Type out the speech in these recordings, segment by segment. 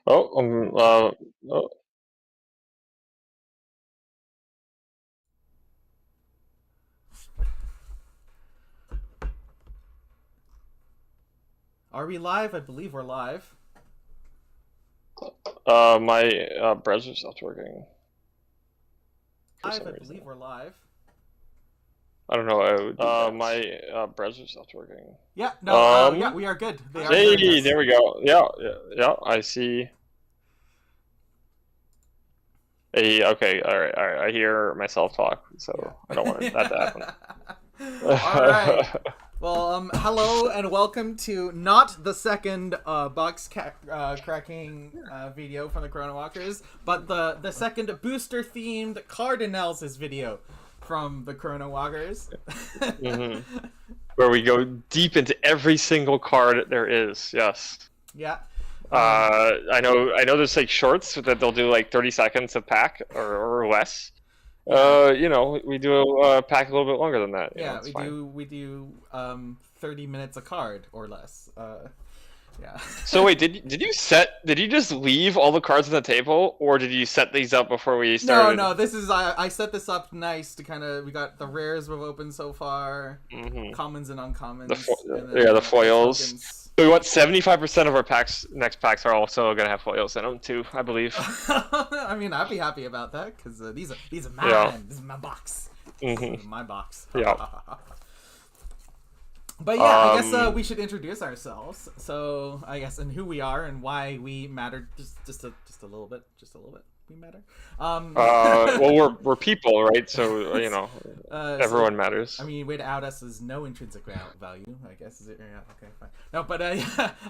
Oh, oh, Are we live? I believe we're live. my browser stopped working for Live, some I reason. believe we're live. I don't know why I would do that. My browser stopped working. Yeah, no, yeah, Um, we are good. They are hearing hey, us. there we go. Yeah, yeah, yeah. I see. Hey, okay, all right, all right. I hear myself talk, Yeah. so I don't want that to happen. All right. Well, hello and welcome to not the second cracking video from the Corona Walkers, but the second booster themed card analysis video from the Corona Walkers. hmm Where we go deep into every single card there is. Yes. Yeah. Um, I know. There's like shorts that they'll do like 30 seconds of pack or less. yeah. We do a pack a little bit longer than that. Yeah, It's we fine. do 30 minutes a card or less. Yeah. So wait, did you just leave all the cards on the table, or did you set these up before we No, started? no, this is I set this up nice to kind of we got the rares we've opened so far, hmm commons and The uncommons, fo- and then yeah, the the foils. tokens. So what? 75% of our next packs are also gonna have foils in them too, I believe. I mean, I'd be happy about that because these are Yeah. mine. This is my box. This hmm is my box. Yeah. But yeah, I guess Um. we should introduce ourselves. So I guess and who we are and why we matter. Just a little bit. Just a little bit. We matter. Well, we're people, right? So So everyone matters. I mean, way to out us is no intrinsic value. I guess is it? Yeah. Okay. Fine. No, but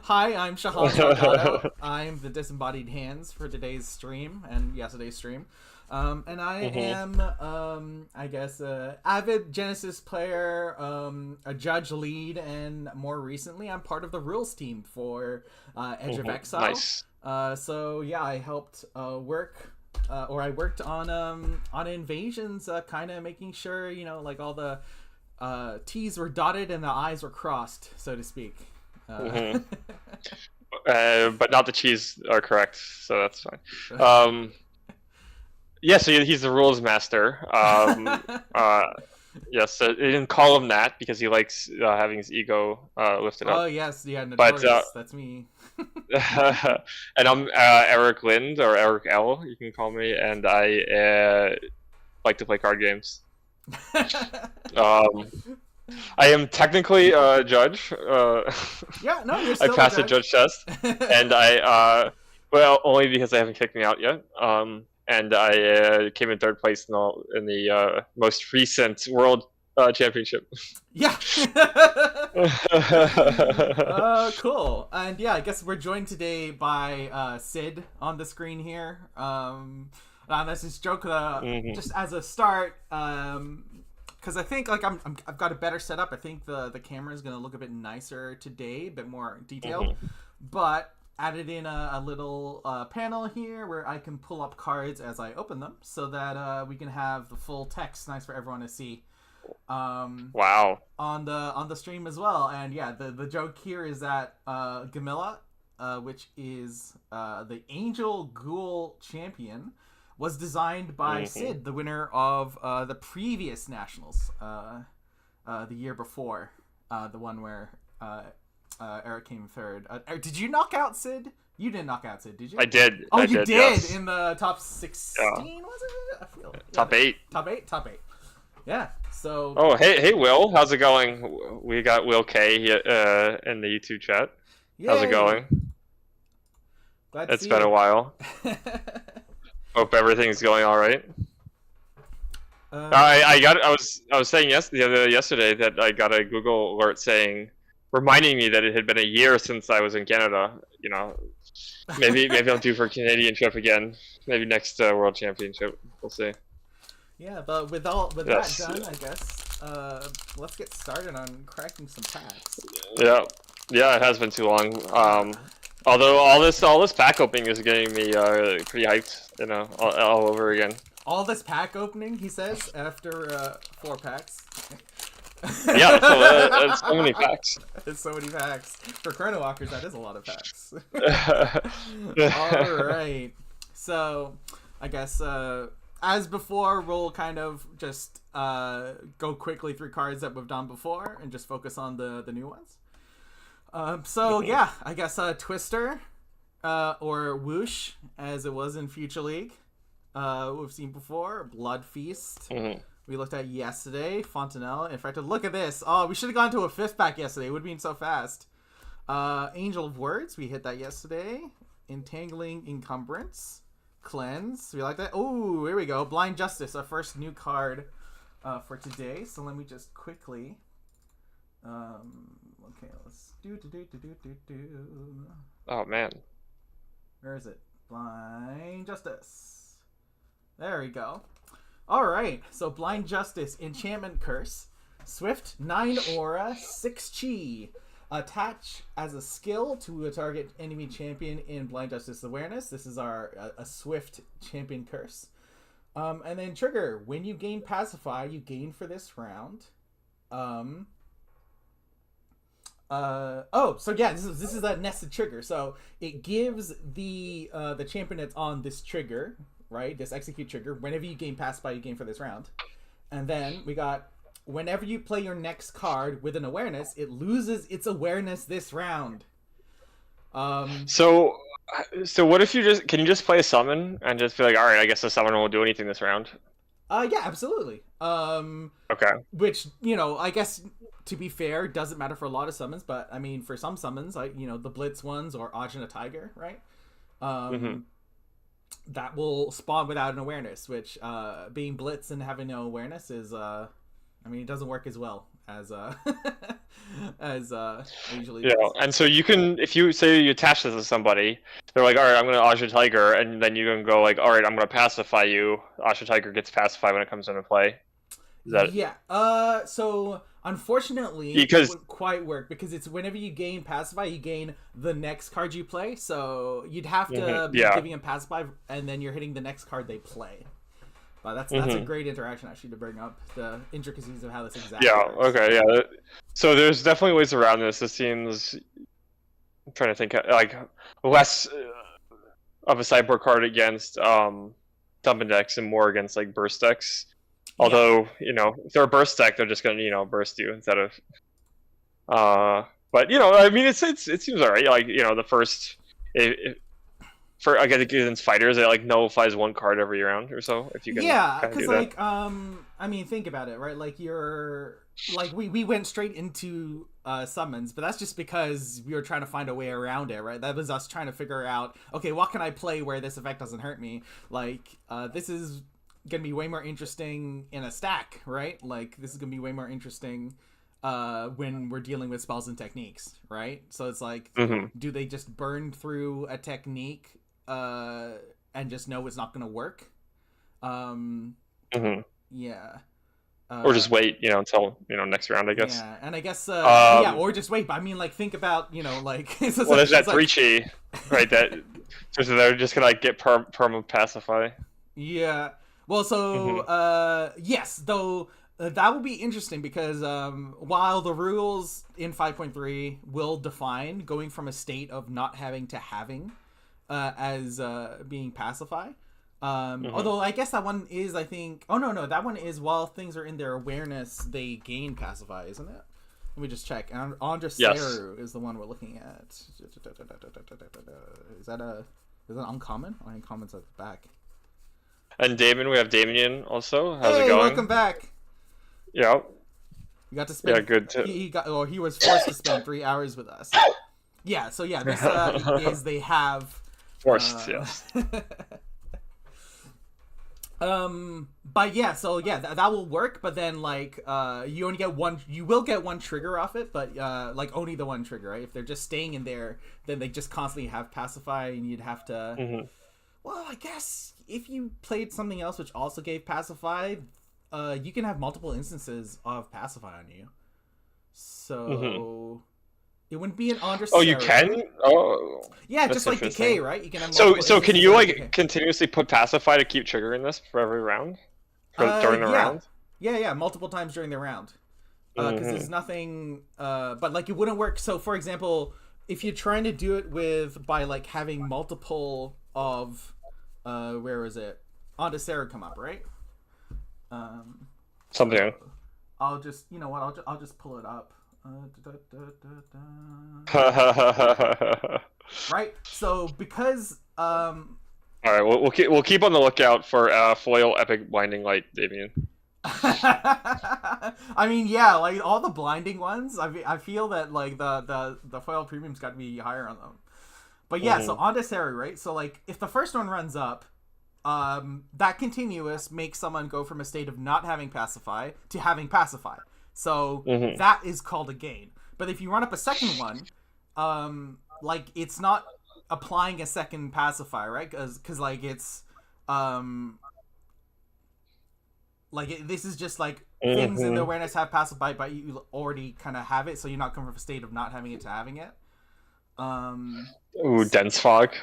hi, I'm Shahal Delgado. I'm the disembodied hands for today's stream and yesterday's stream. And I hmm am, I guess, a avid Genesis player, a judge lead, and more recently, I'm part of the rules team for Edge of Exile. Nice. So yeah, I helped work, or I worked on invasions, kind of making sure like all the T's were dotted and the I's were crossed, so to speak. hmm But not the cheese are correct, so that's fine. Um, yeah, so he's the rules master. Yes, so they didn't call him that because he likes having his ego lifted Oh up. yes, yeah, But notorious. That's me. and I'm Eric Lind or Eric L. You can call me, and I like to play card games. Um, I am technically a judge. Yeah, no, you're I still a passed the judge. judge test, and well, only because they haven't kicked me out yet. And I came in third place in the most recent World Championship. Yeah. Cool. And yeah, I guess we're joined today by Sid on the screen here. That's just joke. hmm Just as a start, because I think like I've got a better setup. I think the camera is gonna look a bit nicer today, a bit more detailed. hmm But added in a little panel here where I can pull up cards as I open them, so that we can have the full text, nice for everyone to see. Um, Wow. on the stream as well. And yeah, the joke here is that Gamilla, which is the Angel Ghoul champion, was designed by hmm Sid, the winner of the previous nationals, the year before, the one where Eric came third. Did you knock out Sid? You didn't knock out Sid, did you? I did. Oh, I you did. did Yes. in the top Yeah. 16, was it? I feel Top eight. top eight, top eight. Yeah. So Oh, hey, Will. How's it going? We got Will K in the YouTube chat. How's it yay! going? Glad to It's see been a you. while. Hope everything's going all right. uh, I was saying yesterday that I got a Google alert reminding me that it had been a year since I was in Canada. Maybe I'll do for a Canadian trip again. Maybe next World Championship. We'll see. yeah, but with that Yes. done, I guess let's get started on cracking some packs. Yeah. Yeah. It has been too long. Uh, Although all this pack opening is getting me pretty hyped. All over again. all this pack opening, he says, after 4 packs. Yeah, that's so many facts. There's so many facts. For Chrono Walkers, that is a lot of facts. All right. So, I guess as before, we'll kind of just go quickly through cards that we've done before and just focus on the new ones. So yeah, I guess Twister or Whoosh, as it was in Future League, we've seen before. Blood Feast. We looked at yesterday. Fontanelle. In fact, look at this. Oh, we should have gone to a 5th pack yesterday. It would have been so fast. Angel of Words. We hit that yesterday. Entangling Encumbrance. Cleanse. We like that. Oh, here we go. Blind Justice. Our first new card for today. So let me just quickly... okay, let's do. Oh, man. Where is it? Blind Justice. There we go. Alright, so Blind Justice, Enchantment Curse. Swift, 9 aura, 6 chi. Attach as a skill to a target enemy champion in Blind Justice Awareness. This is our a Swift Champion Curse. And then trigger, when you gain Pacify, you gain for this round. So yeah, this is that nested trigger. So it gives the champion that's on this trigger, right? This execute trigger. Whenever you gain Pacify, you gain for this round. And then we got whenever you play your next card with an awareness, it loses its awareness this round. So what if can you just play a summon and just be like, all right, I guess the summon won't do anything this round? Yeah, absolutely. Okay. Which, I guess to be fair, doesn't matter for a lot of summons, but I mean for some summons, like the Blitz ones or Ajna Tiger, right? That will spawn without an awareness, which being Blitz and having no awareness is it doesn't work as well as as usually yeah does. And so you can, if you say you attach this to somebody, they're like, all right, I'm gonna Ajna Tiger, and then you can go like, all right, I'm gonna pacify you. Ajna Tiger gets pacified when it comes into play. Is that yeah so unfortunately because it wouldn't quite work because it's whenever you gain Pacify, you gain the next card you play, so you'd have to be giving them Pacify and then you're hitting the next card they play. But that's a great interaction actually to bring up the intricacies of how this exactly works. Okay, yeah. So there's definitely ways around this. This seems, I'm trying to think, like less of a sideboard card against dumping decks and more against like burst decks. Although, if they're a burst deck, they're just gonna, burst you instead of but it seems alright. Like, the first for against fighters, it like nullifies one card every round or so if you can. Yeah, because like think about it, right? Like we went straight into summons, but that's just because we were trying to find a way around it, right? That was us trying to figure out, okay, what can I play where this effect doesn't hurt me? Like this is gonna be way more interesting in a stack, right? Like this is gonna be way more interesting when we're dealing with spells and techniques, right? So it's like, do they just burn through a technique and just know it's not gonna work? Yeah. Or just wait, until next round, I guess. Yeah, and I guess or just wait. But I mean, like, think about, like, there's that 3 chi, right? That so they're just gonna like get perma pacify. Yeah. Well, so yes, though that will be interesting because while the rules in 5.3 will define going from a state of not having to having as being pacify. Although I guess that one is, I think... Oh, no, that one is while things are in their awareness, they gain Pacify, isn't it? Let me just check. Andra Seru is the one we're looking at. Is that uncommon? Or uncommon's at the back. And Damon, we have Damien also. How's it going? Welcome back. Yeah. You got to spend... Yeah, good too. He was forced to spend 3 hours with us. Yeah, so yeah, this is they have... Forced, yes. But yeah, so yeah, that will work, but then like you only get one, you will get one trigger off it, but like only the one trigger, right? If they're just staying in there, then they just constantly have Pacify, and you'd have to well, I guess if you played something else which also gave Pacify, you can have multiple instances of Pacify on you, so it wouldn't be an Andra. Oh, you can? Oh, yeah, just like Decay, right? You can have so can you like continuously put Pacify to keep triggering this for every round? During the round? Yeah, multiple times during the round. because there's nothing. But like it wouldn't work. So for example, if you're trying to do it by like having multiple of, where is it? Ondacera come up, right? Something. I'll just, you know what? I'll just pull it up. Right. So because All right, we'll keep on the lookout for foil epic blinding light, Damien. I mean, yeah, like all the blinding ones. I feel that like the foil premium's got to be higher on them. But yeah, so Ondacera, right? So like if the first one runs up, that continuous makes someone go from a state of not having pacify to having pacify. So that is called a gain. But if you run up a second one, like it's not applying a second pacifier, right? Because like it's this is just like things in the awareness have pacify, but you already kind of have it, so you're not coming from a state of not having it to having it. Ooh, dense fog.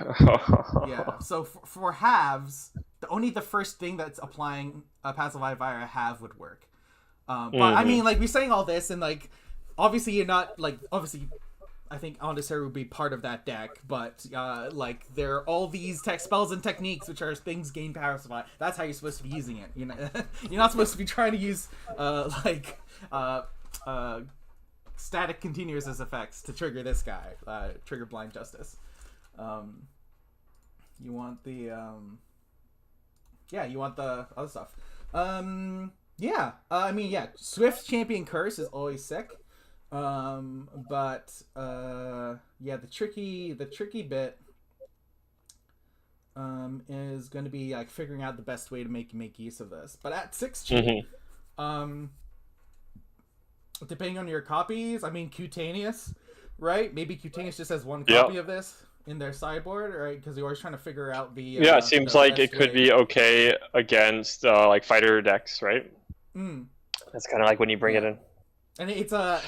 Yeah. So for halves, only the first thing that's applying a pacify via a halve would work. But I mean, like, we're saying all this, and like, obviously you're not like, obviously, I think Ondacera would be part of that deck, but like, there are all these tech spells and techniques which are things gain pacify. That's how you're supposed to be using it. You're not supposed to be trying to use static continuous as effects to trigger this guy, trigger blind justice. You want the you want the other stuff. I mean, yeah, Swift Champion Curse is always sick. But yeah, the tricky bit is going to be like figuring out the best way to make use of this. But at 6G, depending on your copies, I mean, Cutaneous, right? Maybe Cutaneous just has one copy of this in their sideboard, right? Because you're always trying to figure out the it seems like it could be okay against like fighter decks, right? That's kind of like when you bring it in. And it's the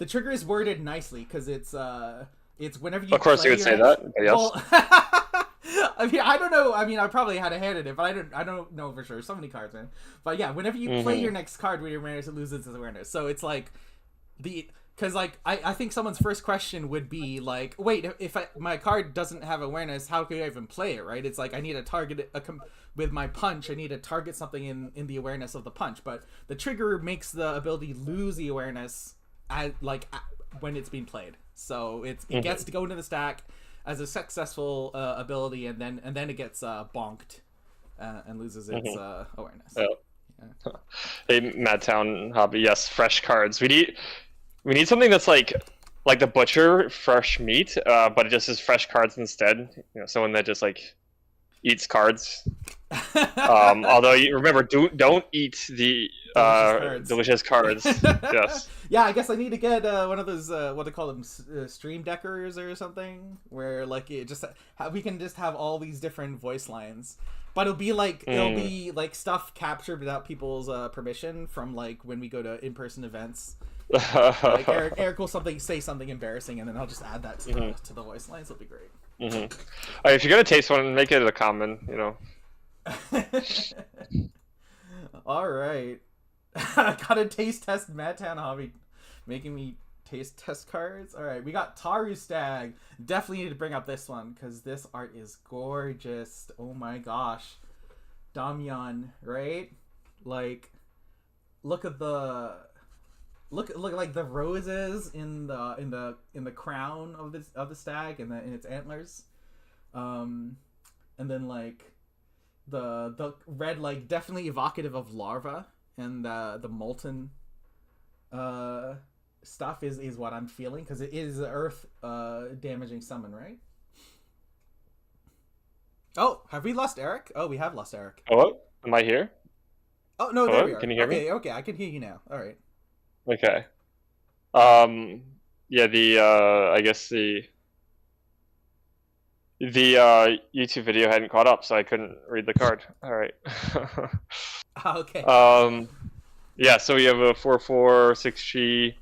trigger is worded nicely because it's whenever you. Of course, you would say that. Well, I mean, I don't know. I mean, I probably had a hand in it, but I don't know for sure. So many cards, man. But yeah, whenever you play your next card with your awareness, it loses its awareness. So it's like because like I think someone's first question would be like, wait, if my card doesn't have awareness, how could I even play it, right? It's like I need to target with my punch. I need to target something in the awareness of the punch, but the trigger makes the ability lose the awareness when it's being played. So it gets to go into the stack as a successful ability, and then it gets bonked and loses its awareness. Yeah. Hey, Madtown Hobby, yes, fresh cards. We need something that's like the Butcher, fresh meat, but it just is fresh cards instead. You know, someone that just like eats cards. Although you remember, don't eat the delicious cards. Yes. Yeah, I guess I need to get one of those what do they call them, stream deckers or something, where like it just we can just have all these different voice lines. But it'll be like stuff captured without people's permission from like when we go to in-person events. Like Eric will say something embarrassing, and then I'll just add that to the voice lines. It'll be great. Right, if you're gonna taste one, make it a common. You know. All right. Gotta taste test Madtown Hobby, making me taste test cards. All right, we got Tarus Stag. Definitely need to bring up this one because this art is gorgeous. Oh my gosh, Damian, right? Like, look at the look like the roses in the crown of the stag and in its antlers, and then like the red, like definitely evocative of larva, and the molten stuff is what I'm feeling because it is earth damaging summon, right? Oh, have we lost Eric? Oh, we have lost Eric. Hello? Am I here? Oh no, Hello? there we are. Can you hear me? Okay, I can hear you now. All right. Okay. Yeah, I guess the YouTube video hadn't caught up, so I couldn't read the card. All right. Okay. Yeah, so we have a 4/4 6G,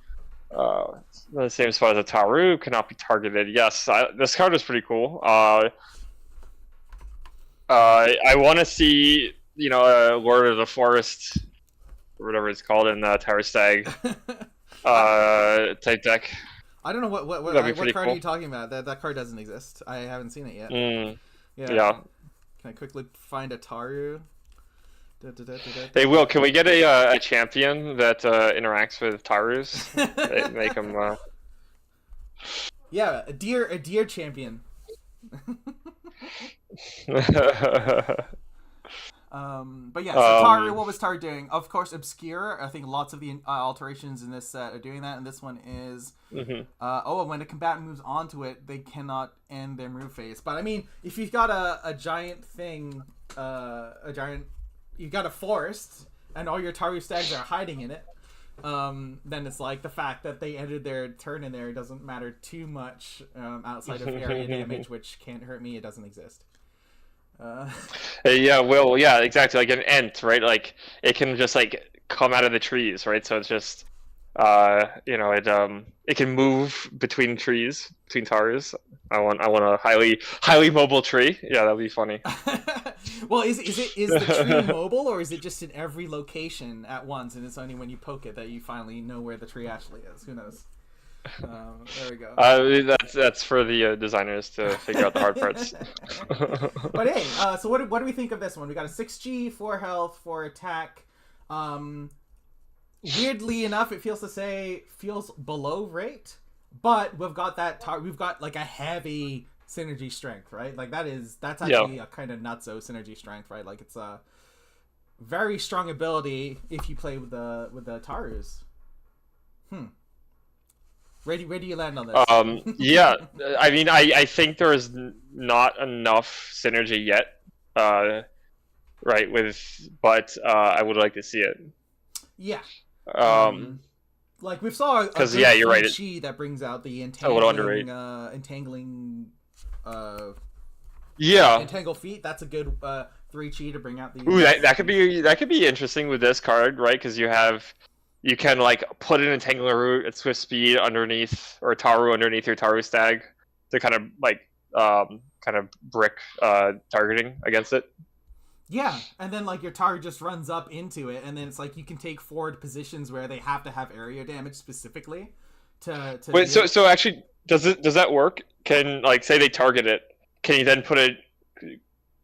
the same spot as a Taru, cannot be targeted. Yes, this card is pretty cool. I want to see, Lord of the Forest, or whatever it's called in Tarus Stag. type deck. I don't know what That'd be what pretty card cool. are you talking about? That card doesn't exist. I haven't seen it yet. Yeah. Can I quickly find a Taru? Hey, Will, can we get a champion that interacts with Tarus? Make him. Yeah, a deer champion. But yeah, so Taru, what was Taru doing? Of course, obscure. I think lots of the alterations in this set are doing that, and this one is. And when a combatant moves onto it, they cannot end their move phase. But I mean, if you've got a giant thing, you've got a forest, and all your Tarus Stags are hiding in it. Then it's like the fact that they ended their turn in there doesn't matter too much outside of area damage, which can't hurt me. It doesn't exist. Yeah, Will. Yeah, exactly. Like an ent, right? Like it can just like come out of the trees, right? So it's just, it can move between trees, between Tarus. I want a highly mobile tree. Yeah, that'd be funny. Well, is the tree mobile, or is it just in every location at once, and it's only when you poke it that you finally know where the tree actually is? Who knows? There we go. That's for the designers to figure out the hard parts. But hey, so what do we think of this one? We got a 6G, 4 health, 4 attack. Weirdly enough, it feels below rate, but we've got we've got like a heavy synergy strength, right? Like that's actually a kind of nutso synergy strength, right? Like it's a very strong ability if you play with the Tarus. Where do you land on this? Yeah, I mean, I think there's not enough synergy yet, right? But I would like to see it. Yeah. Like we saw a good you're right. Chi that brings out the entangling entangle feet. That's a good 3 Chi to bring out the. Ooh, that could be interesting with this card, right? Because you can like put an entangling root at swift speed underneath, or Taru underneath your Tarus Stag to kind of like brick targeting against it. Yeah, and then like your Taru just runs up into it, and then it's like you can take forward positions where they have to have area damage specifically to wait. So actually, does that work? Can, like, say they target it, can you then put a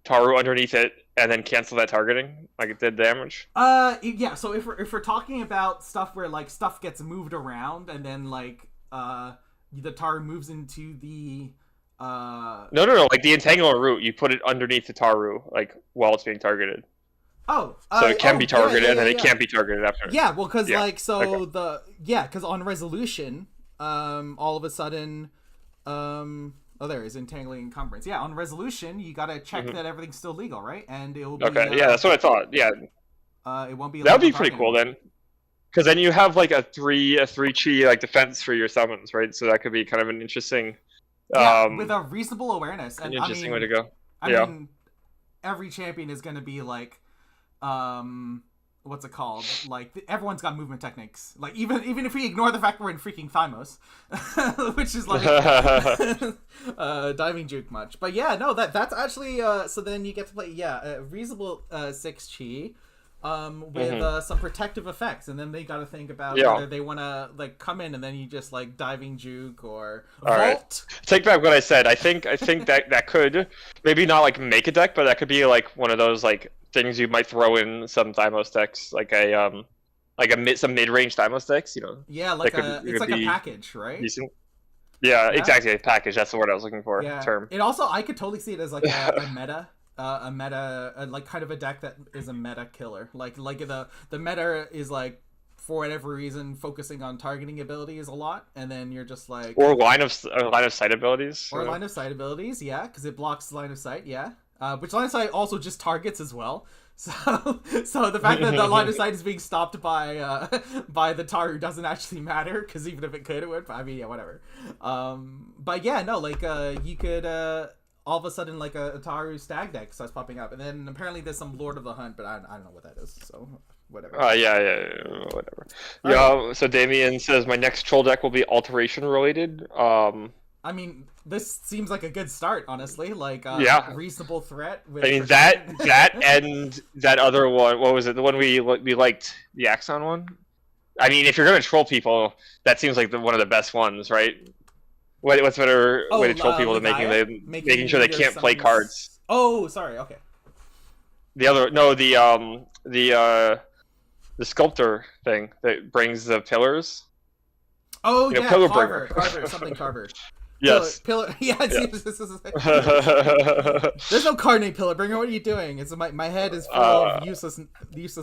Taru underneath it and then cancel that targeting, like it did damage? Yeah. So if we're talking about stuff where like stuff gets moved around, and then like the Taru moves into the No. Like the entanglement root, you put it underneath the Taru, like while it's being targeted. Oh, so it can be targeted, and then it can't be targeted after. Yeah, well, because because on resolution, all of a sudden, there is entangling encumbrance. Yeah, on resolution, you gotta check that everything's still legal, right? And it will be. Okay, yeah, that's what I thought. Yeah. It won't be. That would be pretty cool then, because then you have like a three chi like defense for your summons, right? So that could be kind of an interesting. With a reasonable awareness, and interesting way to go. I mean, every champion is going to be like, what's it called? Like everyone's got movement techniques. Like even if we ignore the fact we're in freaking Thymos, which is like diving juke much. But yeah, no, that's actually so then you get to play a reasonable 6 chi. With some protective effects, and then they got to think about whether they want to like come in and then you just like diving juke or vault. Right. Take back what I said. I think that could maybe not like make a deck, but that could be like one of those like things you might throw in some Thymos decks, like some mid-range Thymos decks, you know. Yeah, like it's like a package, right? Decent. Yeah, exactly. A package. That's the word I was looking for. Yeah. Term. It also, I could totally see it as like a meta. Like kind of a deck that is a meta killer. Like the meta is like, for whatever reason, focusing on targeting abilities a lot, and then you're just like, or line of sight abilities, line of sight abilities, because it blocks line of sight, which line of sight also just targets as well. So the fact that the line of sight is being stopped by the Taru doesn't actually matter, because even if it could, it would. I mean, whatever. But yeah, no, like you could. All of a sudden, like a Tarus Stag deck starts popping up, and then apparently there's some Lord of the Hunt, but I don't know what that is, so whatever. Whatever. Right. So Damien says my next troll deck will be alteration related. I mean, this seems like a good start, honestly. Like, reasonable threat. I mean, that and that other one. What was it? The one we liked, the Axon one. I mean, if you're gonna troll people, that seems like one of the best ones, right? What's a better way to troll people than making sure they can't play cards? Oh, sorry. Okay. The other no, the sculptor thing that brings the pillars. Oh, you know, yeah, pillar Carver, bringer. Carver, something Carver. Yes. Pillar. Yeah, Yes. There's no card named Pillar Bringer. What are you doing? It's my head is full of useless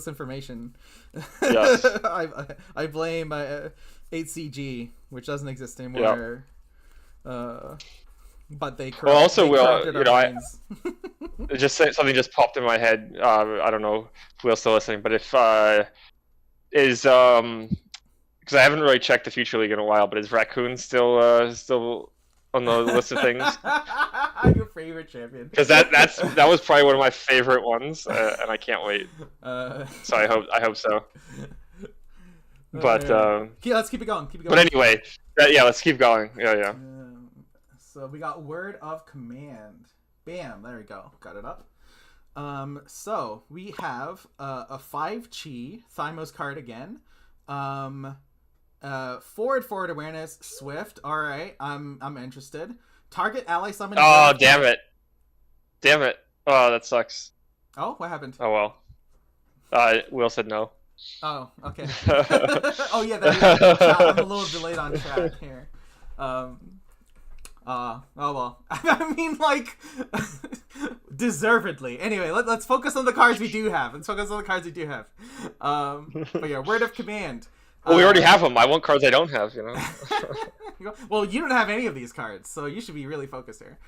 information. Yes. I blame 8CG, which doesn't exist anymore. But they correct, well, also, corrupted you know, our minds. something just popped in my head. I don't know if Will's still listening, but if because I haven't really checked the Future League in a while, but is Raccoon still on the list of things? Your favorite champion? Because that was probably one of my favorite ones, and I can't wait. So I hope so. But yeah, let's keep it going. But anyway, yeah, let's keep going. Yeah. So we got Word of Command. Bam, there we go. Got it up. So we have a 5-chi Thymos card again. Forward awareness, swift. All right, I'm interested. Target ally summon. Oh, damn it! Oh, that sucks. Oh, what happened? Oh well. Will said no. Oh, okay. Oh yeah, I'm a little delayed on chat here. Oh well. I mean, like, deservedly. Anyway, let's focus on the cards we do have. But yeah, Word of Command. Well, we already have them. I want cards I don't have, you know. Well, you don't have any of these cards, so you should be really focused here.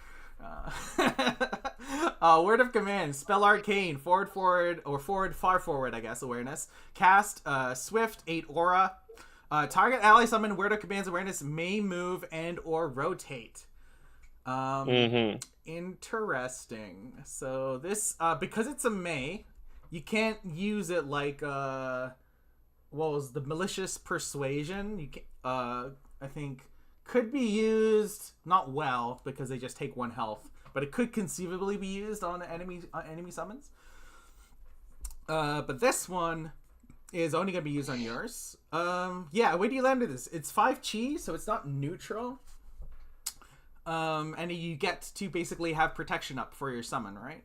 Word of Command, Spell Arcane, forward, or far forward, I guess, awareness. Cast, Swift, 8 aura. Target ally summon Word of Command's awareness may move and or rotate. Interesting. So this, because it's a May, you can't use it like, what was the Malicious Persuasion? You can, I think could be used, not well, because they just take 1 health, but it could conceivably be used on enemy summons. But this one is only going to be used on yours. Yeah, where do you land with this? It's 5 chi, so it's not neutral. And you get to basically have protection up for your summon, right?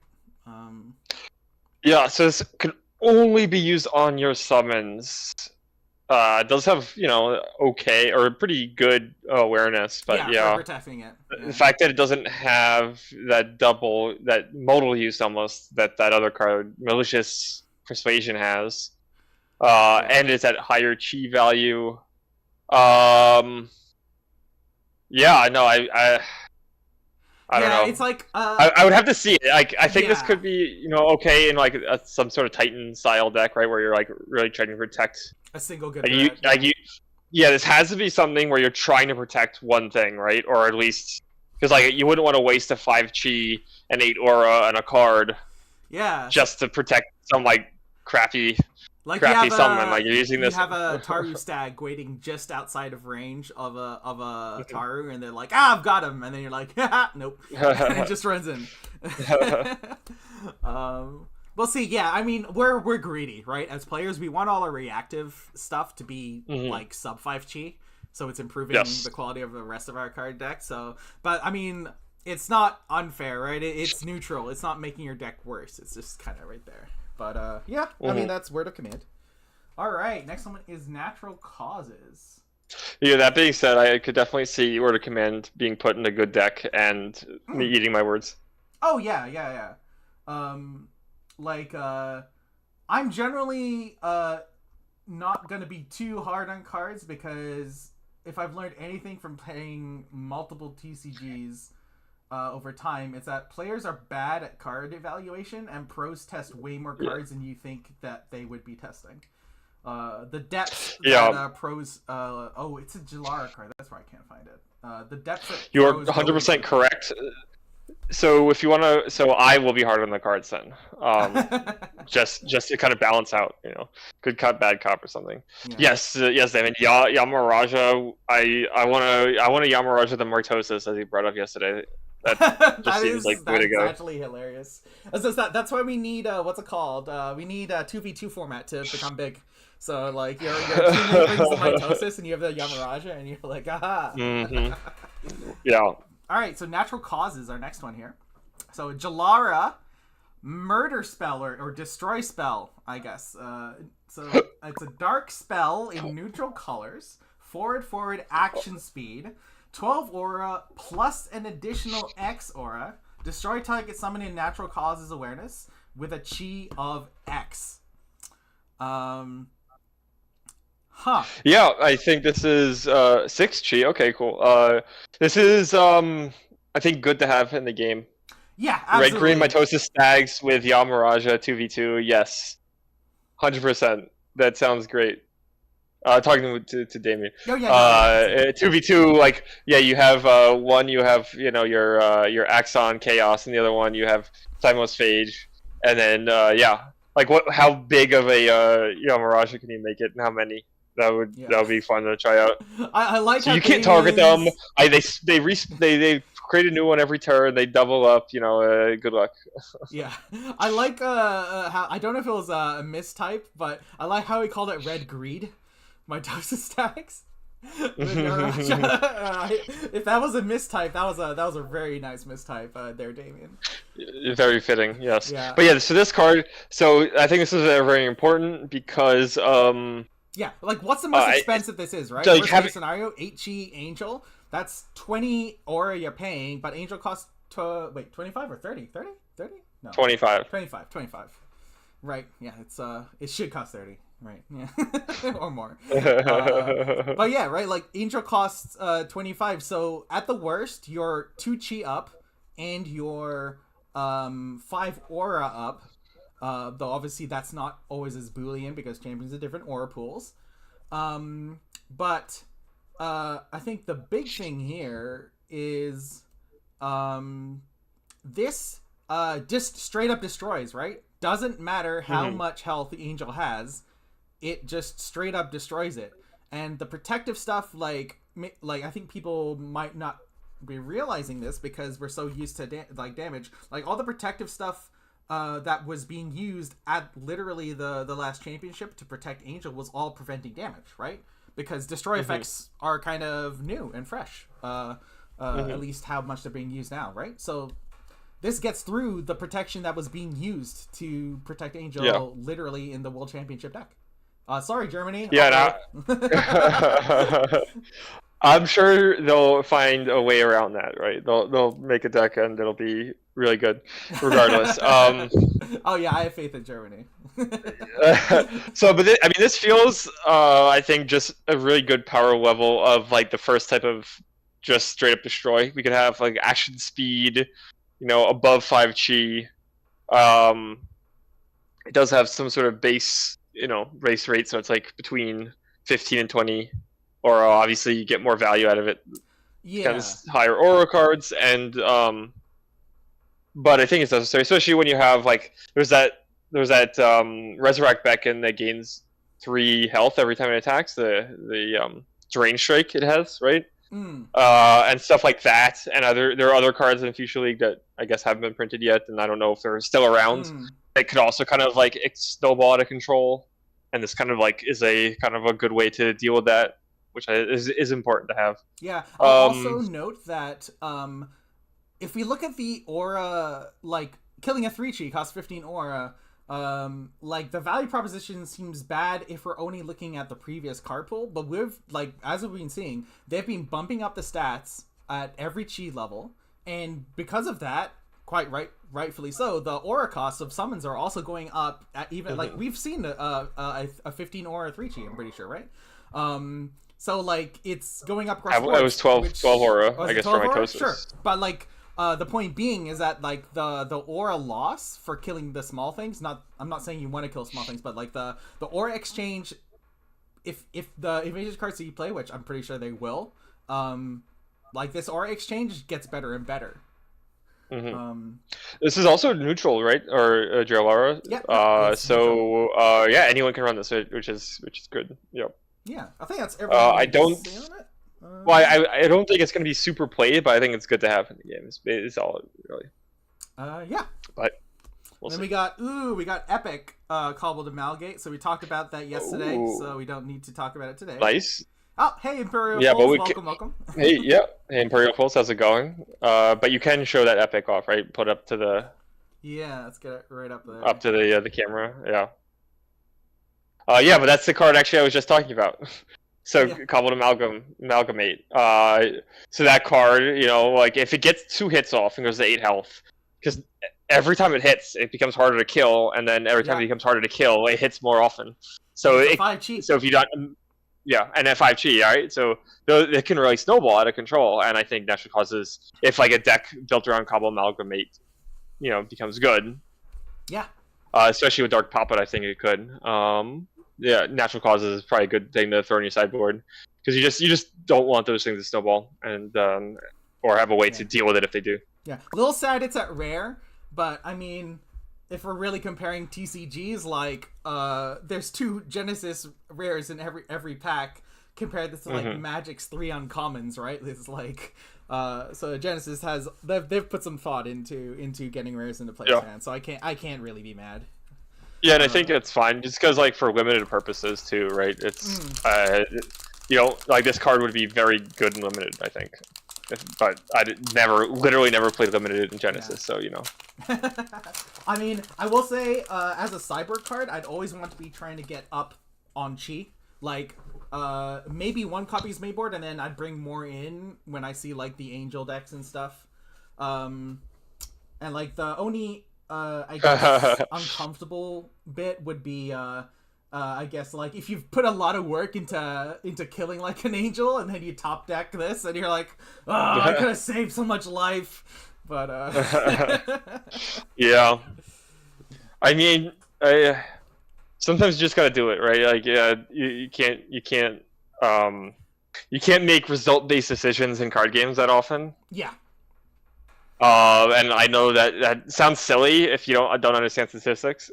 Yeah, so this can only be used on your summons. It does have, you know, okay or pretty good awareness, but yeah. For protecting it. Yeah. The fact that it doesn't have that modal use almost that other card, Malicious Persuasion, has, and it's at higher chi value. Yeah, no, I don't know. It's like I would have to see it. I think this could be, you know, okay in like some sort of Titan style deck, right, where you're like really trying to protect a single good. Yeah, this has to be something where you're trying to protect one thing, right, or at least because like you wouldn't want to waste a 5 chi and 8 aura and a card, just to protect some like crappy summon. Like you're using this. You have a Tarus Stag waiting just outside of range of a Taru, and they're like, I've got him, and then you're like, nope, and it just runs in. Well, see, yeah, I mean, we're greedy, right? As players, we want all our reactive stuff to be like sub 5 chi, so it's improving the quality of the rest of our card deck. So, but I mean, it's not unfair, right? It's neutral. It's not making your deck worse. It's just kind of right there. But yeah, I mean, that's Word of Command. All right, next one is Natural Causes. Yeah, that being said, I could definitely see Word of Command being put in a good deck and me eating my words. Oh yeah. Like, I'm generally not going to be too hard on cards, because if I've learned anything from playing multiple TCGs over time, it's that players are bad at card evaluation, and pros test way more cards than you think that they would be testing. The depth that pros... it's a Jalara card. That's why I can't find it. The depth that you're 100% correct. So if you want to, so I will be hard on the cards then, just to kind of balance out, you know, good cop, bad cop, or something. Yeah. Yes, David. Yamaraja. I want to Yamaraja the Martosis, as he brought up yesterday. That just seems like the way to go. That's actually hilarious. That's why we need what's it called? We need a 2v2 format to become big. So like your teammate brings the mitosis and you have the Yamaraja and you're like, aha. Yeah. All right, so natural causes, our next one here. So Jalara, murder spell or destroy spell, I guess. So it's a dark spell in neutral colors. Forward action speed. 12 aura plus an additional X aura. Destroy target summon in natural causes awareness with a chi of X. Yeah, I think this is 6 chi. Okay, cool. This is I think good to have in the game. Yeah, absolutely. Red green mitosis stags with Yamaraja 2v2. Yes, 100%. That sounds great. Talking to Damien. Oh, yeah, 2v2, like, yeah, you have one, you have, you know, your Axon Chaos, and the other one you have Simos Phage, and then yeah, like how big of a Yamaraja can you make it, and how many? That would be fun to try out. I like. So how you can't target them. They create a new one every turn. They double up. You know, good luck. Yeah, I like how, I don't know if it was a mistype, but I like how he called it Red Greed. Mitosis stacks. If that was a mistype, that was a very nice mistype there, Damien. Very fitting, yes. Yeah. But yeah, so this card, so I think this is very important because yeah, like what's the most expensive this is, right? Like Worst case scenario, 8 chi Angel. That's 20 aura you're paying, but Angel costs 25 or 30? 30? No. 25. 25. Right. Yeah, it should cost 30. Right, yeah. Or more. But yeah, right, like Angel costs 25, so at the worst, you're 2 chi up and you're 5 aura up. Though obviously that's not always as Boolean because champions have different aura pools. But I think the big thing here is this just straight up destroys, right? Doesn't matter how much health the Angel has. It just straight up destroys it. And the protective stuff, like I think people might not be realizing this because we're so used to damage. Like all the protective stuff that was being used at literally the last championship to protect Angel was all preventing damage, right? Because destroy effects are kind of new and fresh. At least how much they're being used now, right? So this gets through the protection that was being used to protect Angel literally in the World Championship deck. Sorry, Germany. Yeah, I'm sure they'll find a way around that, right? They'll make a deck and it'll be really good, regardless. Oh yeah, I have faith in Germany. So, but I mean, this feels, I think, just a really good power level of like the first type of just straight up destroy. We could have like action speed, you know, above 5 chi. It does have some sort of base, you know, race rate, so it's like between 15 and 20, or obviously you get more value out of it. Yeah. Higher aura cards, and but I think it's necessary, especially when you have like there's that Resurrect Beacon that gains 3 health every time it attacks. The Drain Strike it has, right? And stuff like that, and there are other cards in Future League that I guess haven't been printed yet, and I don't know if they're still around. It could also kind of like snowball out of control, and this kind of like is a kind of a good way to deal with that, which is important to have. Yeah, I'll also note that if we look at the aura, like killing a 3 chi costs 15 aura. Like the value proposition seems bad if we're only looking at the previous card pool, but as we've been seeing, they've been bumping up the stats at every chi level, and because of that, rightfully so, the aura costs of summons are also going up at even like we've seen a 15 aura 3 chi, I'm pretty sure, right? So like it's going up across board. It was 12 aura, I guess, for mitosis. Sure, but like the point being is that like the aura loss for killing the small things, I'm not saying you want to kill small things, but like the aura exchange, if the invasion cards that you play, which I'm pretty sure they will, like this aura exchange gets better and better. This is also neutral, right? Or Jalara. Yeah. So yeah, anyone can run this, which is good. Yep. Yeah, I think that's everything. I don't. Well, I don't think it's going to be super played, but I think it's good to have in the game. It's all really. Yeah. But We'll Then see. we got Epic Cobbled Amalgate. So we talked about that yesterday, so we don't need to talk about it today. Nice. Oh, hey Imperial Yeah, Fools, but welcome. hey, yeah, hey, Imperial Pulse, how's it going? But you can show that epic off, right? Put up to Yeah, let's get it right up there. the camera. Yeah. Yeah, but that's the card actually I was just talking about. So Yeah. Cobbled Amalgamate. So that card, like if it gets 2 hits off and goes to 8 health, because every time it hits, it becomes harder to kill, and then every time it becomes harder to kill, it hits more often. So it's 5 chi. So if you don't, and then 5 chi, right? So it can really snowball out of control, and I think natural causes, if like a deck built around Cobbled Amalgamate, becomes good. Yeah. Especially with Dark Puppet, I think it could. Yeah, natural causes is probably a good thing to throw in your sideboard, because you just don't want those things to snowball and or have a way to deal with it if they do. Yeah, a little sad it's at rare, but I mean, if we're really comparing TCGs, like there's 2 Genesis rares in every pack. Compared this to like Magic's 3 uncommons, right? It's like so Genesis has they've put some thought into getting rares into players' hands, so I can't really be mad. Yeah, and I think it's fine, just because, like, for limited purposes, too, right? It's, like, this card would be very good and limited, I think. But literally never played limited in Genesis, so, I mean, I will say, as a sideboard card, I'd always want to be trying to get up on chi. Like, maybe 1 copy's mainboard, and then I'd bring more in when I see, like, the Angel decks and stuff. And, like, the only... I guess uncomfortable bit would be I guess like if you've put a lot of work into killing like an angel and then you top deck this and you're like, oh, I could have saved so much life, but yeah, I mean, sometimes you just gotta do it, right? Like, you can't make result-based decisions in card games that often. Yeah. And I know that sounds silly if you don't understand statistics,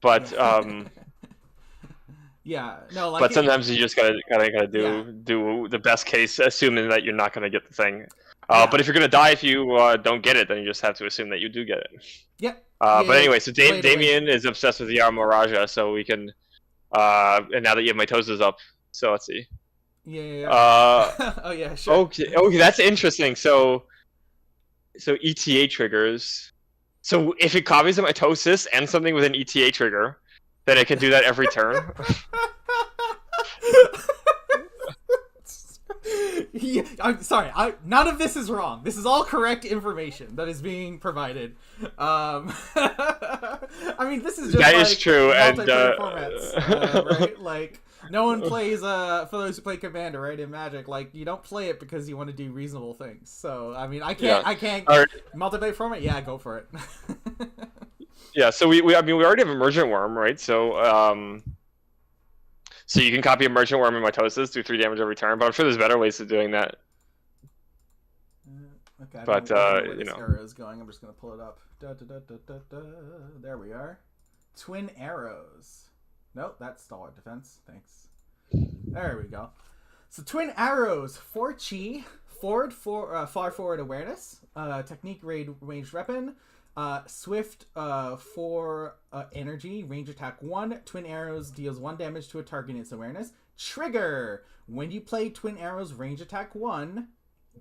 but yeah, no, like. But sometimes you just gotta do the best case, assuming that you're not gonna get the thing. But if you're gonna die if you don't get it, then you just have to assume that you do get it. Yeah. But anyway, so Damien is obsessed with Yaramaraja, so we can. And now that you have Mitoses up, so let's see. Yeah. Oh yeah, sure. Okay, that's interesting. So ETA triggers. So if it copies a mitosis and something with an ETA trigger, then it can do that every turn. Yeah, I'm sorry. None of this is wrong. This is all correct information that is being provided. I mean, this is just that is true, and formats, right? Like. No one plays, for those who play Commander, right, in Magic, like, you don't play it because you want to do reasonable things. So, I mean, I can't multiplayer format? Yeah, go for it. Yeah, so we already have Emergent Worm, right? So, so you can copy Emergent Worm in Mitosis, do 3 damage every turn, but I'm sure there's better ways of doing that. Okay, but, where this arrow is going. I'm just going to pull it up. There we are. Twin arrows. Nope, that's Stalwart Defense. Thanks. There we go. So Twin Arrows, 4 chi, far forward awareness, technique ranged weapon, swift 4 energy, range attack 1. Twin Arrows deals 1 damage to a target in its awareness. Trigger: when you play Twin Arrows range attack 1,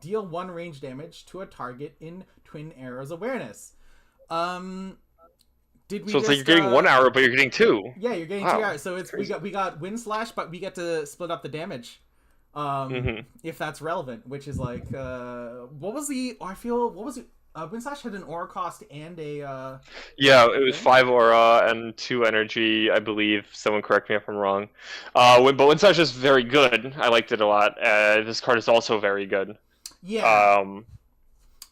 deal 1 range damage to a target in Twin Arrows awareness. So it's like you're getting 1 arrow, but you're getting 2. Yeah, you're getting 2 arrows. So it's we got Wind Slash, but we get to split up the damage, if that's relevant. Which is like, what was the? Wind Slash had an aura cost and a. Yeah, it was 5 aura and 2 energy, I believe. Someone correct me if I'm wrong. But Wind Slash is very good. I liked it a lot. This card is also very good. Yeah.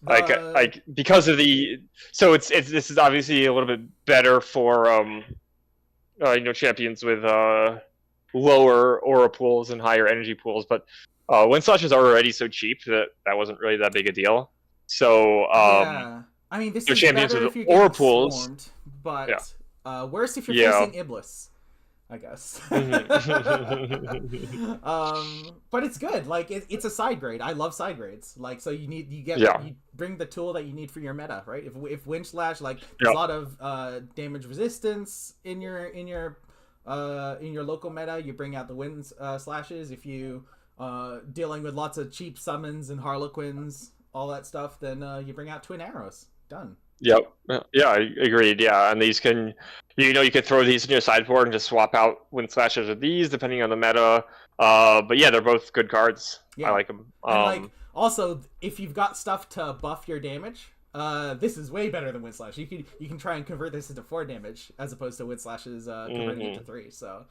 Like because of the this is obviously a little bit better for champions with lower aura pools and higher energy pools, but Wind Slash is already so cheap that wasn't really that big a deal. So yeah, I mean, this is champions better with if you're aura getting pools, swarmed, but worse if you're facing Iblis. I guess. Mhm. But it's good. Like it's a side grade. I love side grades. Like so Yeah. you bring the tool that you need for your meta, right? If Wind Slash, like there's Yeah. a lot of damage resistance in your local meta, you bring out the Wind Slashes. If you dealing with lots of cheap summons and Harlequins, all that stuff, then you bring out Twin Arrows. Done. Yep. Yeah, I agreed. Yeah, and these can, you could throw these in your sideboard and just swap out Wind Slashes with these depending on the meta. But yeah, they're both good cards. I Yeah. like them. And like also, if you've got stuff to buff your damage, this is way better than Wind Slash. You can try and convert this into 4 damage as opposed to Wind Slash's converting it to 3. So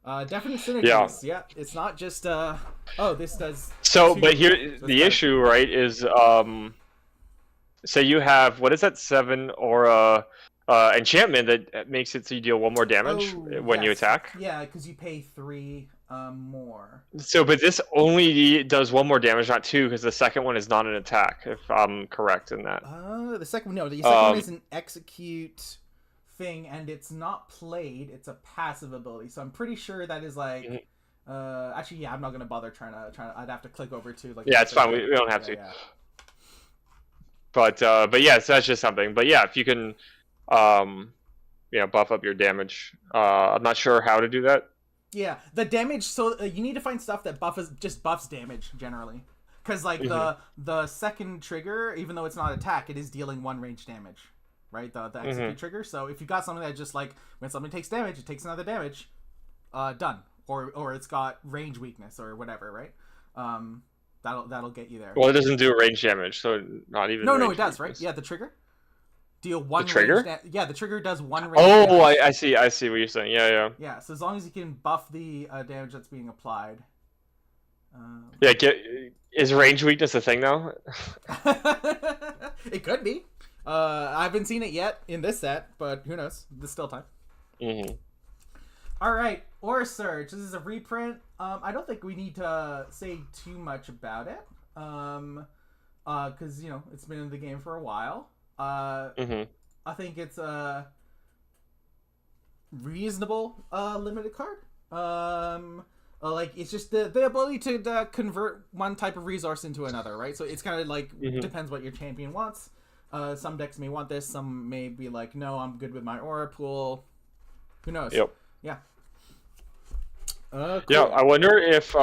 definite synergies. Yeah. It's not just oh, this does. So, 2, but here so the issue, right, is so you have, what is that, 7 aura enchantment that makes it so you deal 1 more damage when you attack. Yeah, because you pay 3 more. So, but this only does 1 more damage, not 2, because the second one is not an attack, if I'm correct in that. The second one is an execute thing, and it's not played. It's a passive ability. So I'm pretty sure that is like. Actually, yeah, I'm not gonna bother trying to. I'd have to click over to like. Yeah, it's fine. We don't have to. Yeah. But yeah, so that's just something. But yeah, if you can, buff up your damage. I'm not sure how to do that. Yeah, the damage. So you need to find stuff that buffs damage generally, because like the second trigger, even though it's not attack, it is dealing 1 range damage, right? The execute trigger. So if you got something that just like when something takes damage, it takes another damage, done. Or it's got range weakness or whatever, right? That'll get you there. Well, it doesn't do range damage, so not even. No, it does, right? Yeah, the trigger. Deal 1 the trigger? Yeah, the trigger does 1 range damage. Oh, I see what you're saying. Yeah. Yeah, so as long as you can buff the damage that's being applied. Yeah, is range weakness a thing now? It could be. I haven't seen it yet in this set, but who knows? There's still time. All right, Aura Surge. This is a reprint. I don't think we need to say too much about it, because it's been in the game for a while. I think it's a reasonable limited card. Like it's just the ability to convert one type of resource into another, right? So it's kind of like depends what your champion wants. Some decks may want this. Some may be like, no, I'm good with my aura pool. Who knows? Yep. Yeah. Cool. Yeah, I wonder if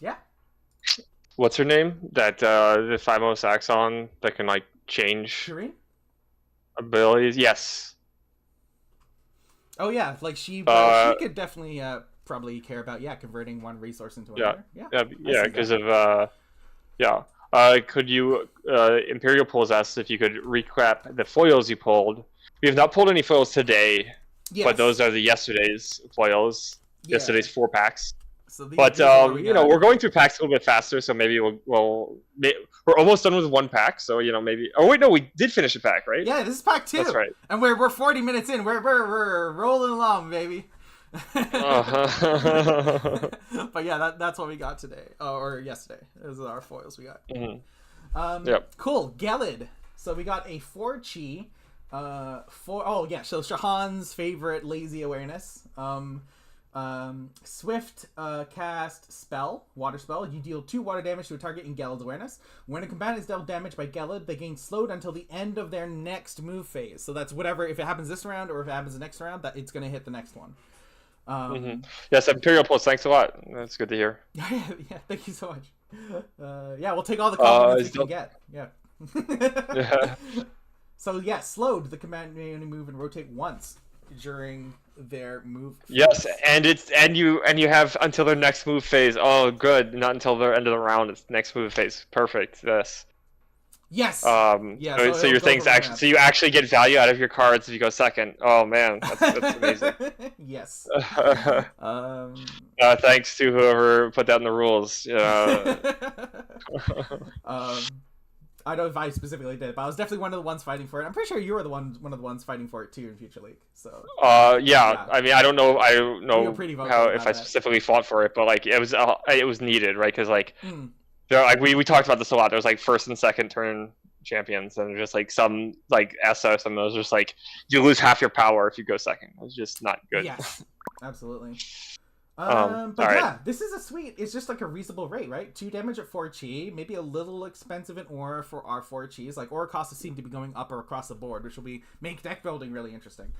yeah. What's her name? That the Thymos Axon that can like change Shireen? Abilities. Yes. Oh yeah, like she could definitely probably care about converting one resource into another. Yeah, because of could you Imperial pulls asked if you could recap the foils you pulled. We have not pulled any foils today. Yes. But those are the yesterday's foils. Yeah. Yesterday's 4 packs. So we're going through packs a little bit faster, so maybe we're almost done with 1 pack, so maybe. Oh wait, no, we did finish a pack, right? Yeah, this is pack 2. That's right. And we're 40 minutes in. We're rolling along, baby. But yeah, that's what we got today, or yesterday. Those are our foils we got. Yep. Cool, Gelid. So we got a 4-chi. So Shahan's favorite lazy awareness. Swift cast spell, water spell. You deal 2 water damage to a target in Gelid's awareness. When a combatant is dealt damage by Gelid, they gain slowed until the end of their next move phase. So that's whatever, if it happens this round or if it happens the next round, that it's gonna hit the next one. Yes, Imperial Pulse, thanks a lot. That's good to hear. Yeah, thank you so much. We'll take all the compliments we can get. Yeah. Yeah. So yeah, slowed. The combatant may only move and rotate once during their move phase. Yes, and you have until their next move phase. Oh, good. Not until the end of the round. It's next move phase. Perfect. Yes. Yes. So your things actually, so you actually get value out of your cards if you go second. Oh man, that's amazing. Yes. Thanks to whoever put that in the rules. I don't know if I specifically did, but I was definitely one of the ones fighting for it. I'm pretty sure you were one of the ones fighting for it too in Future League. So. Yeah. I mean, I don't know how if I specifically fought for it, but like it was needed, right? Because like, we talked about this a lot. There was like first and second turn champions, and just like some like Essa, some of those just like you lose half your power if you go second. It's just not good. Yes, absolutely. But right. this is a sweet. It's just like a reasonable rate, right? 2 damage at 4 chi, maybe a little expensive in aura for our 4 chis. Like aura costs seem to be going up or across the board, which will make deck building really interesting.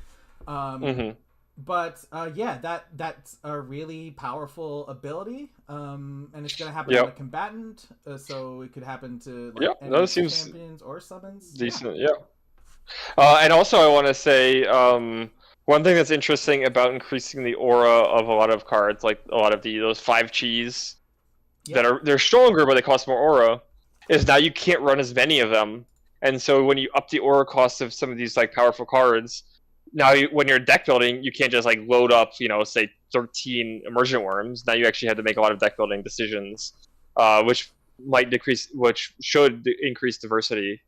But yeah, that's a really powerful ability, and it's gonna happen on a combatant, so it could happen to like those seems champions or summons. Decent, and also I want to say one thing that's interesting about increasing the aura of a lot of cards, like a lot of those 5 chis that they're stronger but they cost more aura, is now you can't run as many of them, and so when you up the aura cost of some of these like powerful cards. Now, when you're deck building, you can't just like load up, say 13 emergent worms. Now you actually have to make a lot of deck building decisions, which should increase diversity